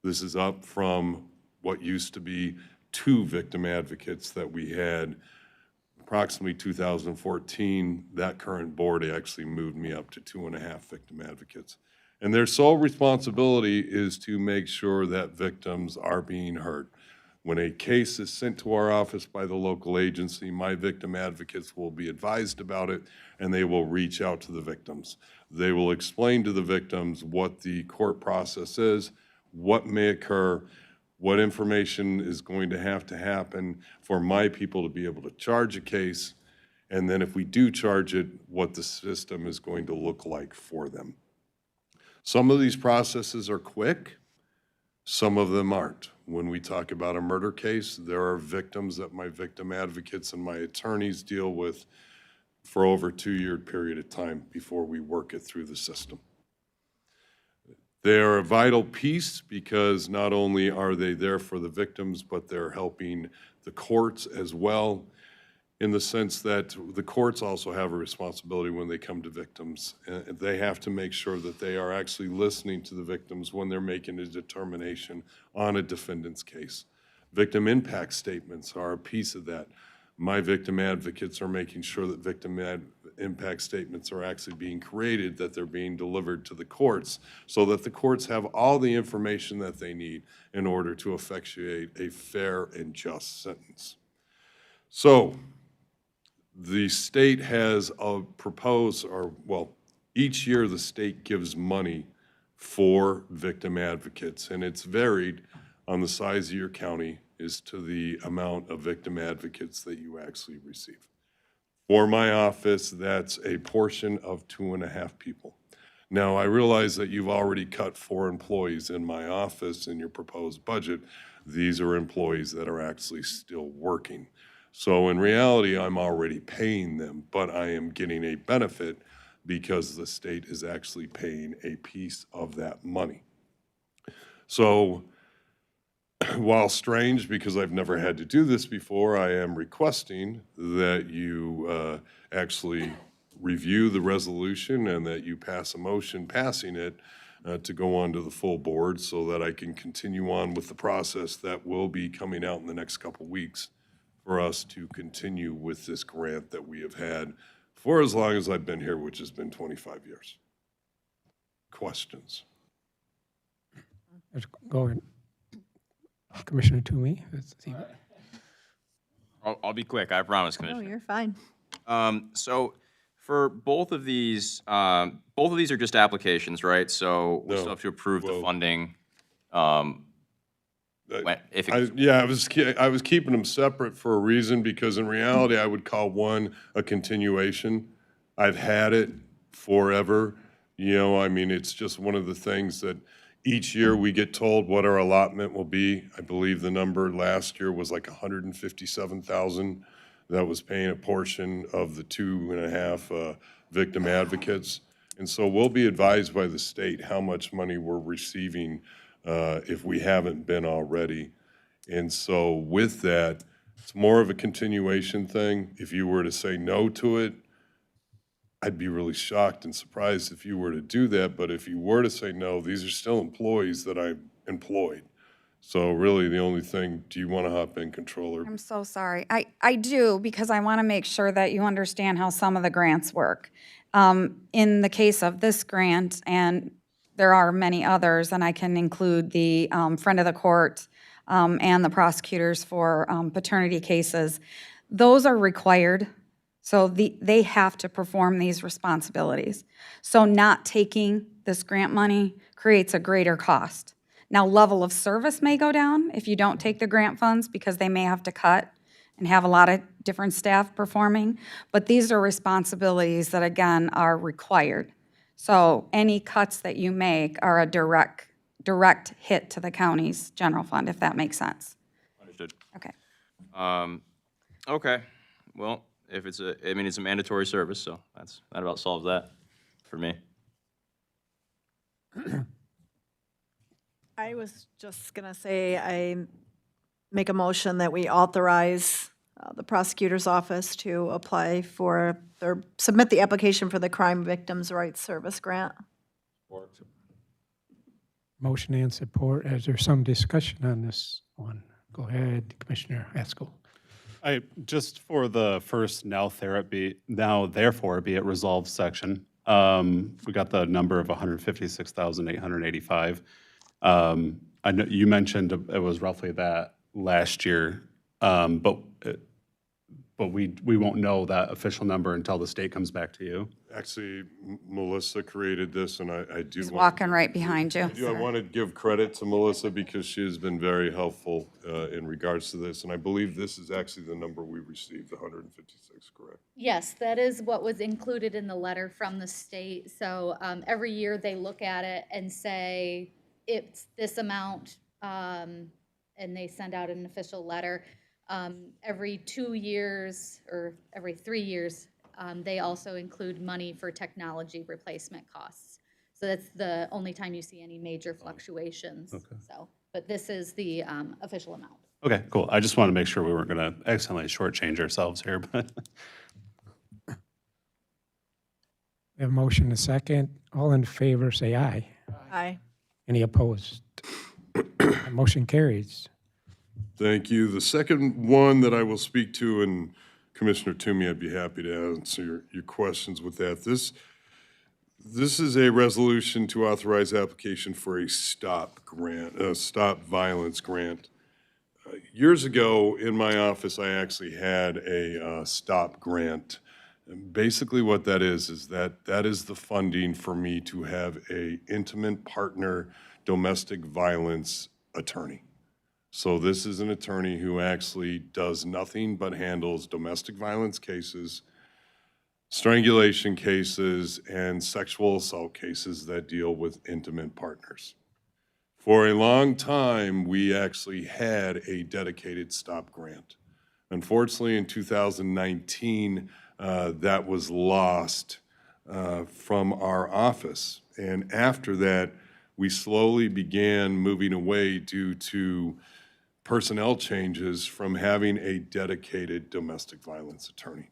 This is up from what used to be 2 victim advocates that we had approximately 2014. That current board actually moved me up to 2.5 victim advocates. And their sole responsibility is to make sure that victims are being heard. When a case is sent to our office by the local agency, my victim advocates will be advised about it, and they will reach out to the victims. They will explain to the victims what the court process is, what may occur, what information is going to happen for my people to be able to charge a case, and then if we do charge it, what the system is going to look like for them. Some of these processes are quick, some of them aren't. When we talk about a murder case, there are victims that my victim advocates and my attorneys deal with for over a 2-year period of time before we work it through the system. They are a vital piece because not only are they there for the victims, but they're helping the courts as well, in the sense that the courts also have a responsibility when they come to victims. They have to make sure that they are actually listening to the victims when they're making a determination on a defendant's case. Victim impact statements are a piece of that. My victim advocates are making sure that victim impact statements are actually being created, that they're being delivered to the courts, so that the courts have all the information that they need in order to effectuate a fair and just sentence. So, the state has proposed, each year the state gives money for victim advocates, and it's varied on the size of your county as to the amount of victim advocates that you actually receive. For my office, that's a portion of 2.5 people. Now, I realize that you've already cut 4 employees in my office in your proposed budget. These are employees that are actually still working. So in reality, I'm already paying them, but I am getting a benefit because the state is actually paying a piece of that money. So while strange, because I've never had to do this before, I am requesting that you actually review the resolution and that you pass a motion passing it to go on to the full board so that I can continue on with the process that will be coming out in the next couple weeks for us to continue with this grant that we have had for as long as I've been here, which has been 25 years. Questions? Let's go ahead. Commissioner Toomey. I'll be quick, I promise, No, Commissioner. you're fine. So for both of these are just applications, right? So we still No. have to approve the Well- funding. If it, I was keeping them separate for a reason, because in reality, I would call one a continuation. I've had it forever. I mean, it's just one of the things that each year we get told what our allotment will be. I believe the number last year was like 157,000. That was paying a portion of the 2.5 victim advocates. And so we'll be advised by the state how much money we're receiving if we haven't been already. And so with that, it's more of a continuation thing. If you were to say no to it, I'd be really shocked and surprised if you were to do that. But if you were to say no, these are still employees that I employed. So really the only thing, do you want to hop in, Controller? I'm so sorry. I do, because I want to make sure that you understand how some of the grants work. In the case of this grant, and there are many others, and I can include the friend of the court and the prosecutors for paternity cases, those are required. So they have to perform these responsibilities. So not taking this grant money creates a greater cost. Now, level of service may go down if you don't take the grant funds, because they may have to cut and have a lot of different staff performing, but these are responsibilities that, again, are required. So any cuts that you make are a direct hit to the county's general fund, if that makes sense. understood. Okay. Okay, well, if it's it's a mandatory service, so that about solves that for me. I was just going to say, I make a motion that we authorize the prosecutor's office to apply for, or submit the application for the Crime Victims' Rights Service Grant. Motion and support. Is there some discussion on this one? Go ahead, Commissioner Haskell. Just for the first now therefore be it resolved section, we got the number of 156,885. I know you mentioned it was roughly that last year, but we won't know that official number until the state comes back to you. Actually, Melissa created this, and I do. He's want- walking right behind you. I want to give credit to Melissa because she has been very helpful in regards to this, and I believe this is actually the number we received, the 156, correct? Yes, that is what was included in the letter from the state. So every year they look at it and say, it's this amount, and they send out an official letter. Every 2 years or every 3 years, they also include money for technology replacement costs. So that's the only time you see any major fluctuations. Okay. So, but this is the official amount. Okay, cool. I just want to make sure we weren't going to accidentally shortchange ourselves here, but We have a motion and a second. All in favor, say aye. Aye. Any opposed? Motion carries. Thank you. The second one that I will speak to, and Commissioner Toomey, I'd be happy to answer your questions with that. This is a resolution to authorize application for a stop grant, a stop violence grant. Years ago, in my office, I actually had a stop grant. And basically what that is that is the funding for me to have a intimate partner domestic violence attorney. So this is an attorney who actually does nothing but handles domestic violence cases, strangulation cases, and sexual assault cases that deal with intimate partners. For a long time, we actually had a dedicated stop grant. Unfortunately, in 2019, that was lost from our office. And after that, we slowly began moving away due to personnel changes from having a dedicated domestic violence attorney.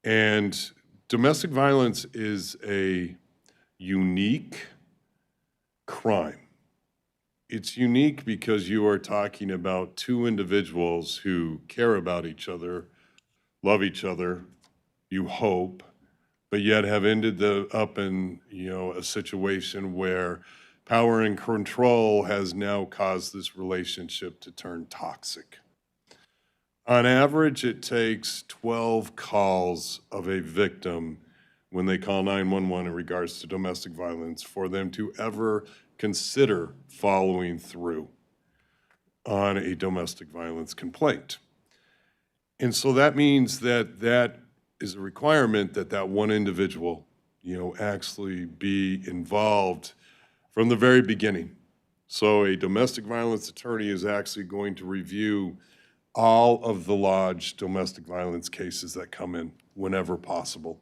And domestic violence is a unique crime. It's unique because you are talking about two individuals who care about each other, love each other, you hope, but yet have ended up in, a situation where power and control has now caused this relationship to turn toxic. On average, it takes 12 calls of a victim when they call 911 in regards to domestic violence for them to ever consider following through on a domestic violence complaint. And so that means that is a requirement that one individual, actually be involved from the very beginning. So a domestic violence attorney is actually going to review all of the lodged domestic violence cases that come in whenever possible.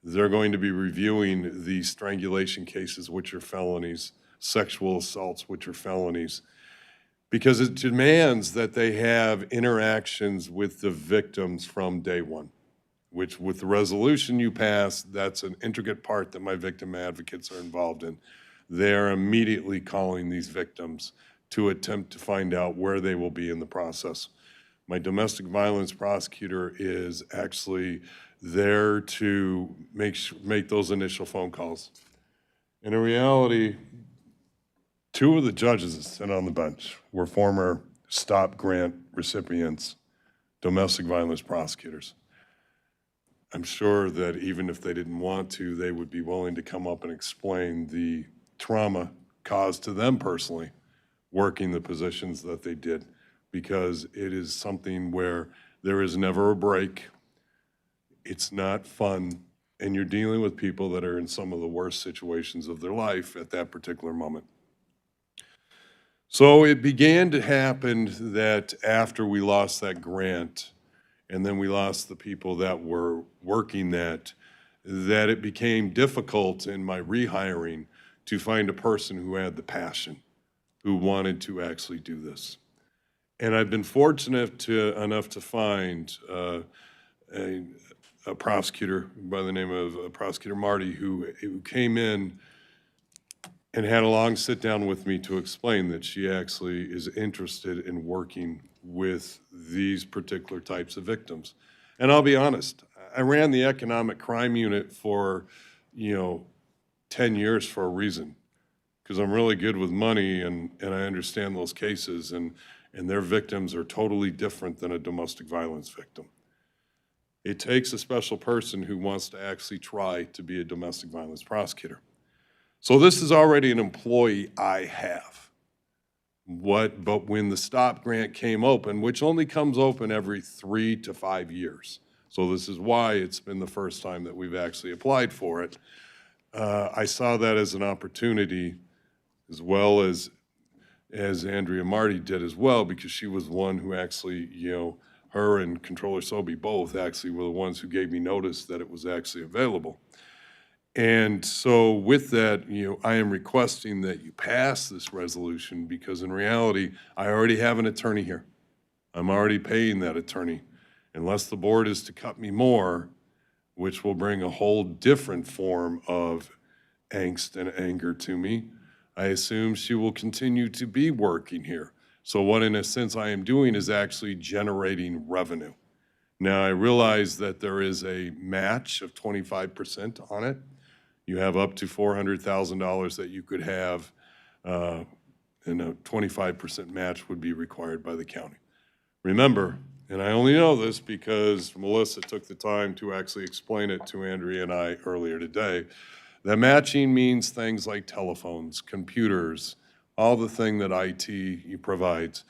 They're going to be reviewing the strangulation cases, which are felonies, sexual assaults, which are felonies, because it demands that they have interactions with the victims from day one, which with the resolution you pass, that's an intricate part that my victim advocates are involved in. They're immediately calling these victims to attempt to find out where they will be in the process. My domestic violence prosecutor is actually there to make those initial phone calls. And in reality, two of the judges that sit on the bench were former STOP grant recipients, domestic violence prosecutors. I'm sure that even if they didn't want to, they would be willing to come up and explain the trauma caused to them personally working the positions that they did, because it is something where there is never a break. It's not fun, and you're dealing with people that are in some of the worst situations of their life at that particular moment. So it began to happen that after we lost that grant, and then we lost the people that were working that it became difficult in my rehiring to find a person who had the passion, who wanted to actually do this. And I've been fortunate enough to find a prosecutor by the name of Prosecutor Marty, who came in and had a long sit-down with me to explain that she actually is interested in working with these particular types of victims. And I'll be honest, I ran the economic crime unit for, 10 years for a reason, because I'm really good with money and I understand those cases, and their victims are totally different than a domestic violence victim. It takes a special person who wants to actually try to be a domestic violence prosecutor. So this is already an employee I have. But when the STOP grant came open, which only comes open every 3 to 5 years, so this is why it's been the first time that we've actually applied for it, I saw that as an opportunity, as well as Andrea Marty did as well, because she was one who actually, her and Controller Sobey both actually were the ones who gave me notice that it was actually available. And so with that, I am requesting that you pass this resolution, because in reality, I already have an attorney here. I'm already paying that attorney. Unless the board is to cut me more, which will bring a whole different form of angst and anger to me, I assume she will continue to be working here. So what, in a sense, I am doing is actually generating revenue. Now, I realize that there is a match of 25% on it. You have up to $400,000 that you could have, and a 25% match would be required by the county. Remember, and I only know this because Melissa took the time to actually explain it to Andrea and I earlier today, that matching means things like telephones, computers, all the thing that IT provides,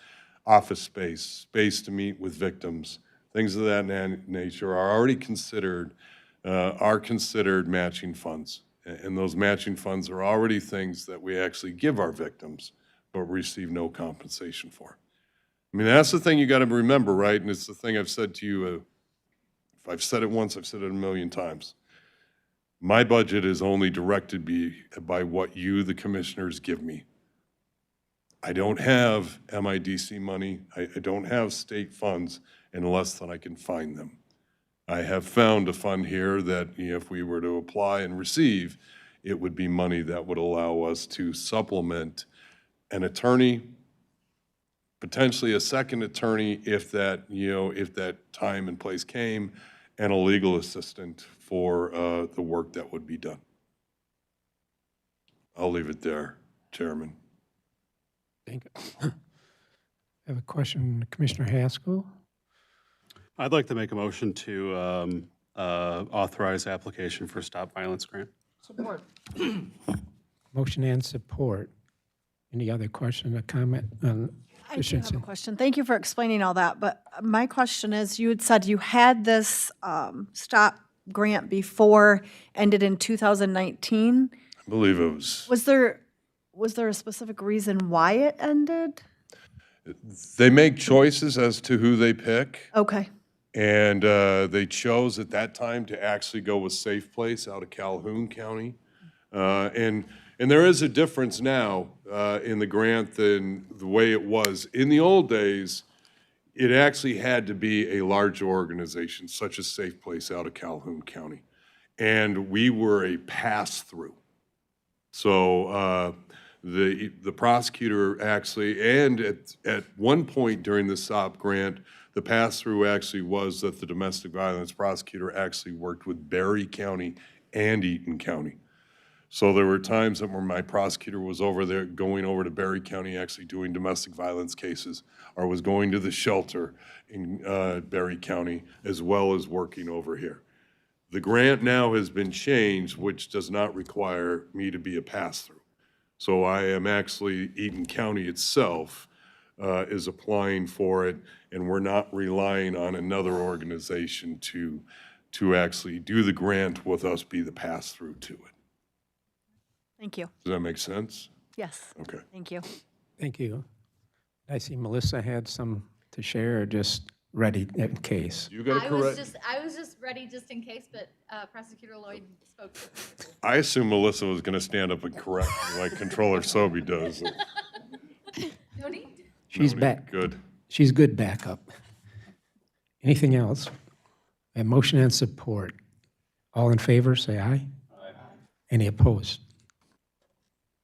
office space, space to meet with victims, things of that nature are already considered matching funds. And those matching funds are already things that we actually give our victims, but receive no compensation for. I mean, that's the thing you got to remember, right? And it's the thing I've said to you, if I've said it once, I've said it a million times. My budget is only directed by what you, the commissioners, give me. I don't have MIDC money. I don't have state funds unless that I can find them. I have found a fund here that if we were to apply and receive, it would be money that would allow us to supplement an attorney, potentially a second attorney if that time and place came, and a legal assistant for the work that would be done. I'll leave it there, Chairman. Thank you. I have a question, Commissioner Haskell. I'd like to make a motion to authorize application for Stop Violence Grant. Support. Motion and support. Any other question or comment on I do have Christensen? a question. Thank you for explaining all that, but my question is, you had said you had this STOP grant before, ended in 2019. I believe it was. Was there a specific reason why it ended? They make choices as to who they pick. Okay. And they chose at that time to actually go with Safe Place out of Calhoun County. And there is a difference now in the grant than the way it was. In the old days, it actually had to be a large organization, such as Safe Place out of Calhoun County. And we were a pass-through. So the prosecutor actually, and at one point during the SOP grant, the pass-through actually was that the domestic violence prosecutor actually worked with Berry County and Eaton County. So there were times that when my prosecutor was over there, going over to Berry County, actually doing domestic violence cases, or was going to the shelter in Berry County, as well as working over here. The grant now has been changed, which does not require me to be a pass-through. So I am actually, Eaton County itself is applying for it, and we're not relying on another organization to actually do the grant with us be the pass-through to it. Thank you. Does that make sense? Yes. Okay. Thank you. Thank you. I see Melissa had some to share, or just ready in case. You got to correct. I was just ready just in case, but Prosecutor Lloyd spoke. I assume Melissa was going to stand up and correct me like Controller Sobey does. No need. She's No need. back. Good. She's good backup. Anything else? A motion and support. All in favor, say aye. Aye. Any opposed?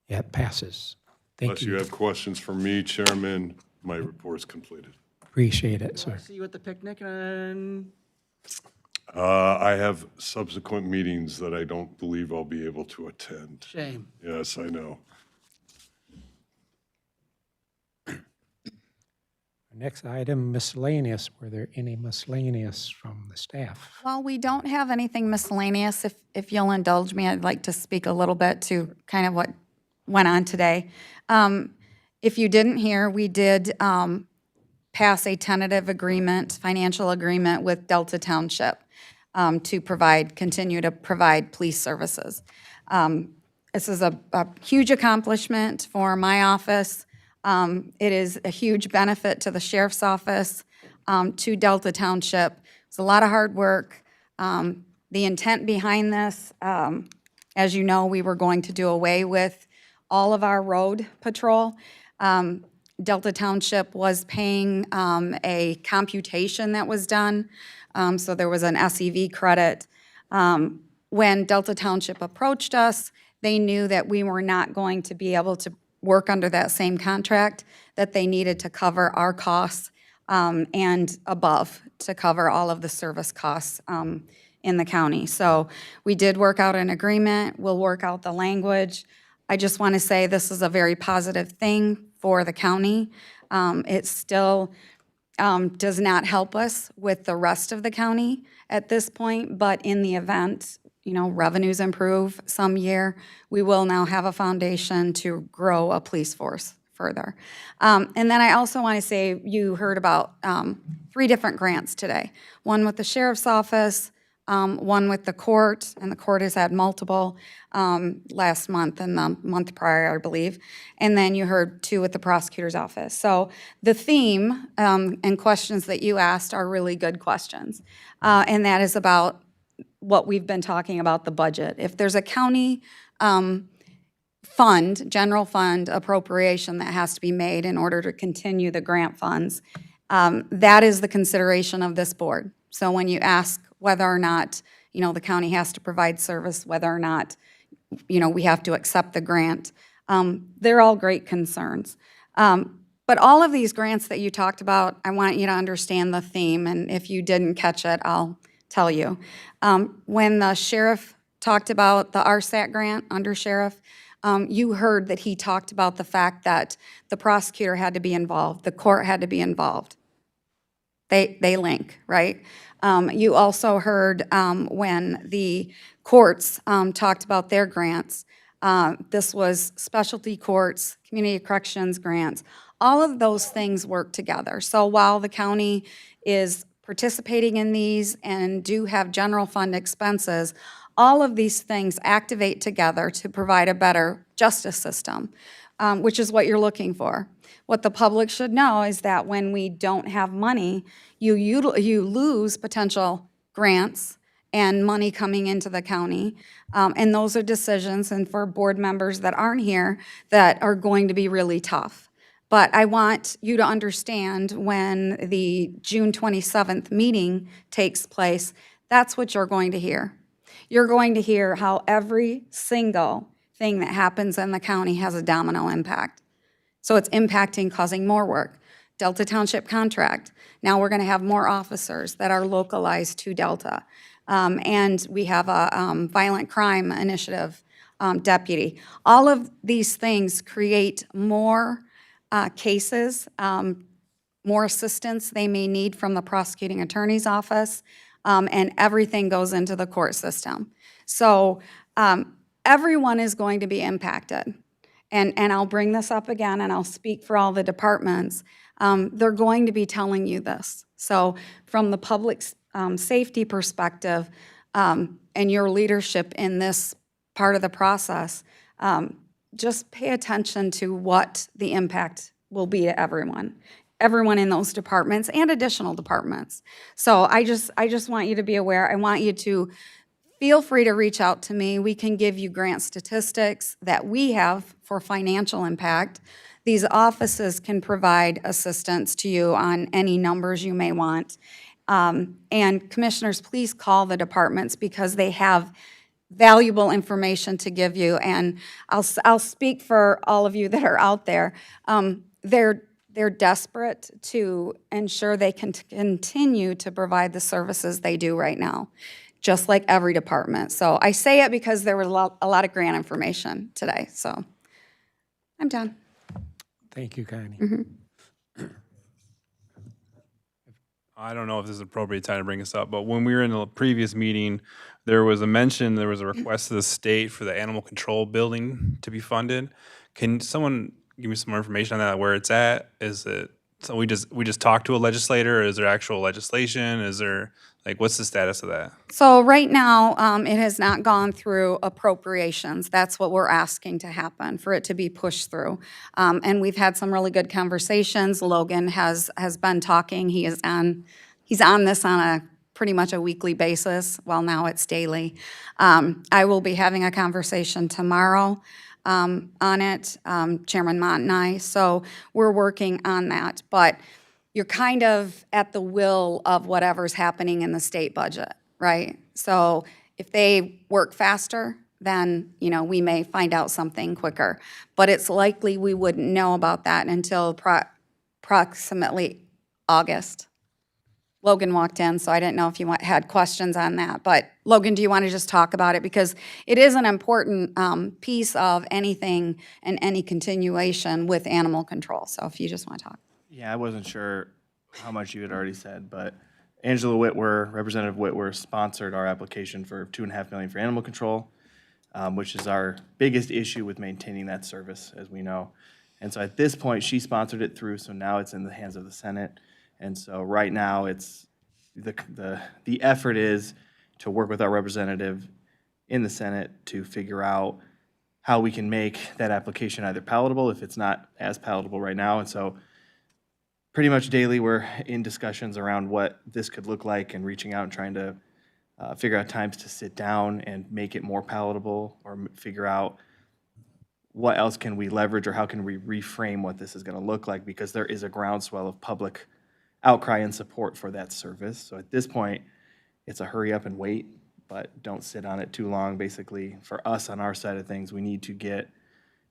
Yeah, it passes. Thank Unless you you. have questions for me, Chairman, my report's completed. Appreciate it, sir. See you at the picnic and I have subsequent meetings that I don't believe I'll be able to attend. shame. Yes, I know. Next item, miscellaneous. Were there any miscellaneous from the staff? Well, we don't have anything miscellaneous. If you'll indulge me, I'd like to speak a little bit to kind of what went on today. If you didn't hear, we did pass a tentative agreement, financial agreement with Delta Township to continue to provide police services. This is a huge accomplishment for my office. It is a huge benefit to the sheriff's office, to Delta Township. It's a lot of hard work. The intent behind this, as you know, we were going to do away with all of our road patrol. Delta Township was paying a computation that was done, so there was an SEV credit. When Delta Township approached us, they knew that we were not going to be able to work under that same contract, that they needed to cover our costs and above to cover all of the service costs in the county. So we did work out an agreement. We'll work out the language. I just want to say this is a very positive thing for the county. It still does not help us with the rest of the county at this point, but in the event, revenues improve some year, we will now have a foundation to grow a police force further. And then I also want to say, you heard about 3 different grants today. One with the sheriff's office, one with the court, and the court has had multiple last month and the month prior, I believe. And then you heard 2 with the prosecutor's office. So the theme and questions that you asked are really good questions. And that is about what we've been talking about, the budget. If there's a county fund, general fund appropriation that has to be made in order to continue the grant funds, that is the consideration of this board. So when you ask whether or not, the county has to provide service, whether or not, we have to accept the grant, they're all great concerns. But all of these grants that you talked about, I want you to understand the theme, and if you didn't catch it, I'll tell you. When the sheriff talked about the RSAT grant, undersheriff, you heard that he talked about the fact that the prosecutor had to be involved, the court had to be involved. They link, right? You also heard when the courts talked about their grants, this was specialty courts, community corrections grants, all of those things work together. So while the county is participating in these and do have general fund expenses, all of these things activate together to provide a better justice system, which is what you're looking for. What the public should know is that when we don't have money, you lose potential grants and money coming into the county. And those are decisions, and for board members that aren't here, that are going to be really tough. But I want you to understand when the June 27th meeting takes place, that's what you're going to hear. You're going to hear how every single thing that happens in the county has a domino impact. So it's impacting, causing more work. Delta Township contract. Now we're going to have more officers that are localized to Delta. And we have a violent crime initiative deputy. All of these things create more cases, more assistance they may need from the prosecuting attorney's office, and everything goes into the court system. So everyone is going to be impacted. And I'll bring this up again, and I'll speak for all the departments. They're going to be telling you this. So from the public safety perspective and your leadership in this part of the process, just pay attention to what the impact will be to everyone in those departments and additional departments. So I just want you to be aware. I want you to feel free to reach out to me. We can give you grant statistics that we have for financial impact. These offices can provide assistance to you on any numbers you may want. And commissioners, please call the departments because they have valuable information to give you. And I'll speak for all of you that are out there. They're desperate to ensure they can continue to provide the services they do right now, just like every department. So I say it because there was a lot of grant information today. So I'm done. Thank you, Connie. I don't know if this is appropriate time to bring this up, but when we were in the previous meeting, there was a request to the state for the animal control building to be funded. Can someone give me some more information on that, where it's at? Is it, so we just talked to a legislator, or is there actual legislation? Is there, like, what's the status of that? So right now, it has not gone through appropriations. That's what we're asking to happen, for it to be pushed through. And we've had some really good conversations. Logan has been talking. He's on this on a pretty much a weekly basis. Well, now it's daily. I will be having a conversation tomorrow on it, Chairman Mott and I. So we're working on that. But you're kind of at the will of whatever's happening in the state budget, right? So if they work faster, then, we may find out something quicker. But it's likely we wouldn't know about that until approximately August. Logan walked in, so I didn't know if you had questions on that. But Logan, do you want to just talk about it? Because it is an important piece of anything and any continuation with animal control. So if you just want to talk. Yeah, I wasn't sure how much you had already said, but Angela Whitwer, Representative Whitwer, sponsored our application for $2.5 million for animal control, which is our biggest issue with maintaining that service, as we know. And so at this point, she sponsored it through, so now it's in the hands of the Senate. And so right now, it's the effort is to work with our representative in the Senate to figure out how we can make that application either palatable if it's not as palatable right now. And so pretty much daily, we're in discussions around what this could look like and reaching out and trying to figure out times to sit down and make it more palatable, or figure out what else can we leverage, or how can we reframe what this is going to look like, because there is a groundswell of public outcry and support for that service. So at this point, it's a hurry up and wait, but don't sit on it too long. Basically, for us on our side of things, we need to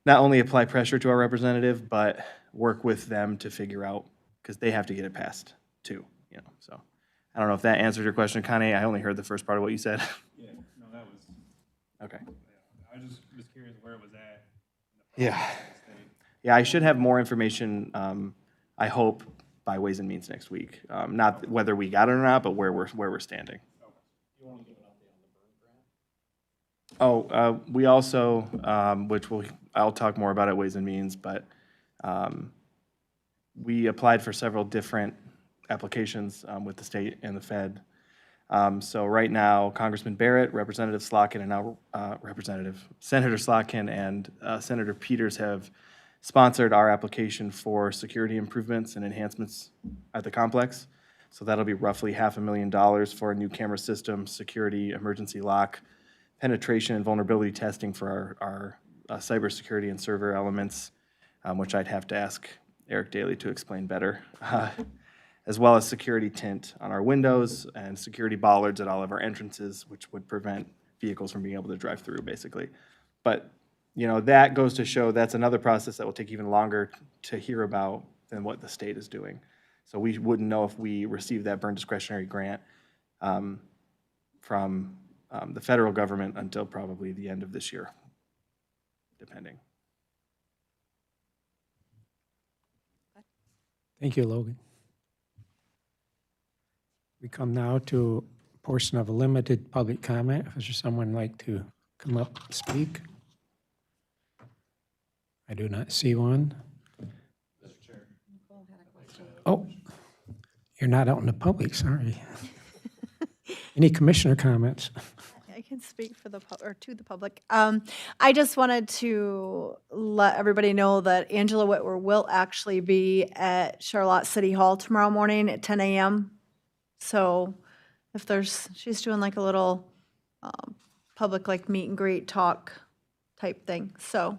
not only apply pressure to our representative, but work with them to figure out, because they have to get it passed too, so. I don't know if that answered your question, Connie. I only heard the first part of what you said. Yeah, no, that was. Okay. I just was curious where it was at. Yeah. Yeah, I should have more information, I hope, by Ways and Means next week. Not whether we got it or not, but where we're standing. Oh, we also, I'll talk more about at Ways and Means, but we applied for several different applications with the state and the Fed. So right now, Congressman Barrett, Representative Slotkin, and now Senator Slotkin and Senator Peters have sponsored our application for security improvements and enhancements at the complex. So that'll be roughly $500,000 for a new camera system, security, emergency lock, penetration and vulnerability testing for our cybersecurity and server elements, which I'd have to ask Eric Daly to explain better, as well as security tint on our windows and security bollards at all of our entrances, which would prevent vehicles from being able to drive through, basically. But that goes to show that's another process that will take even longer to hear about than what the state is doing. So we wouldn't know if we receive that burn discretionary grant from the federal government until probably the end of this year, depending. Thank you, Logan. We come now to a portion of a limited public comment. If there's someone like to come up and speak. I do not see one. Oh, you're not out in the public, sorry. Any commissioner comments? I can speak. speak for the, or to the public. I just wanted to let everybody know that Angela Whitwer will actually be at Charlotte City Hall tomorrow morning at 10 a.m. So if she's doing like a little public like meet and greet talk type thing. So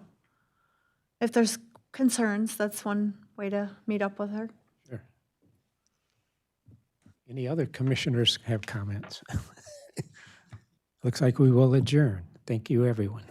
if there's concerns, that's one way to meet up with her. Sure. Any other commissioners have comments? Looks like we will adjourn. Thank you, everyone.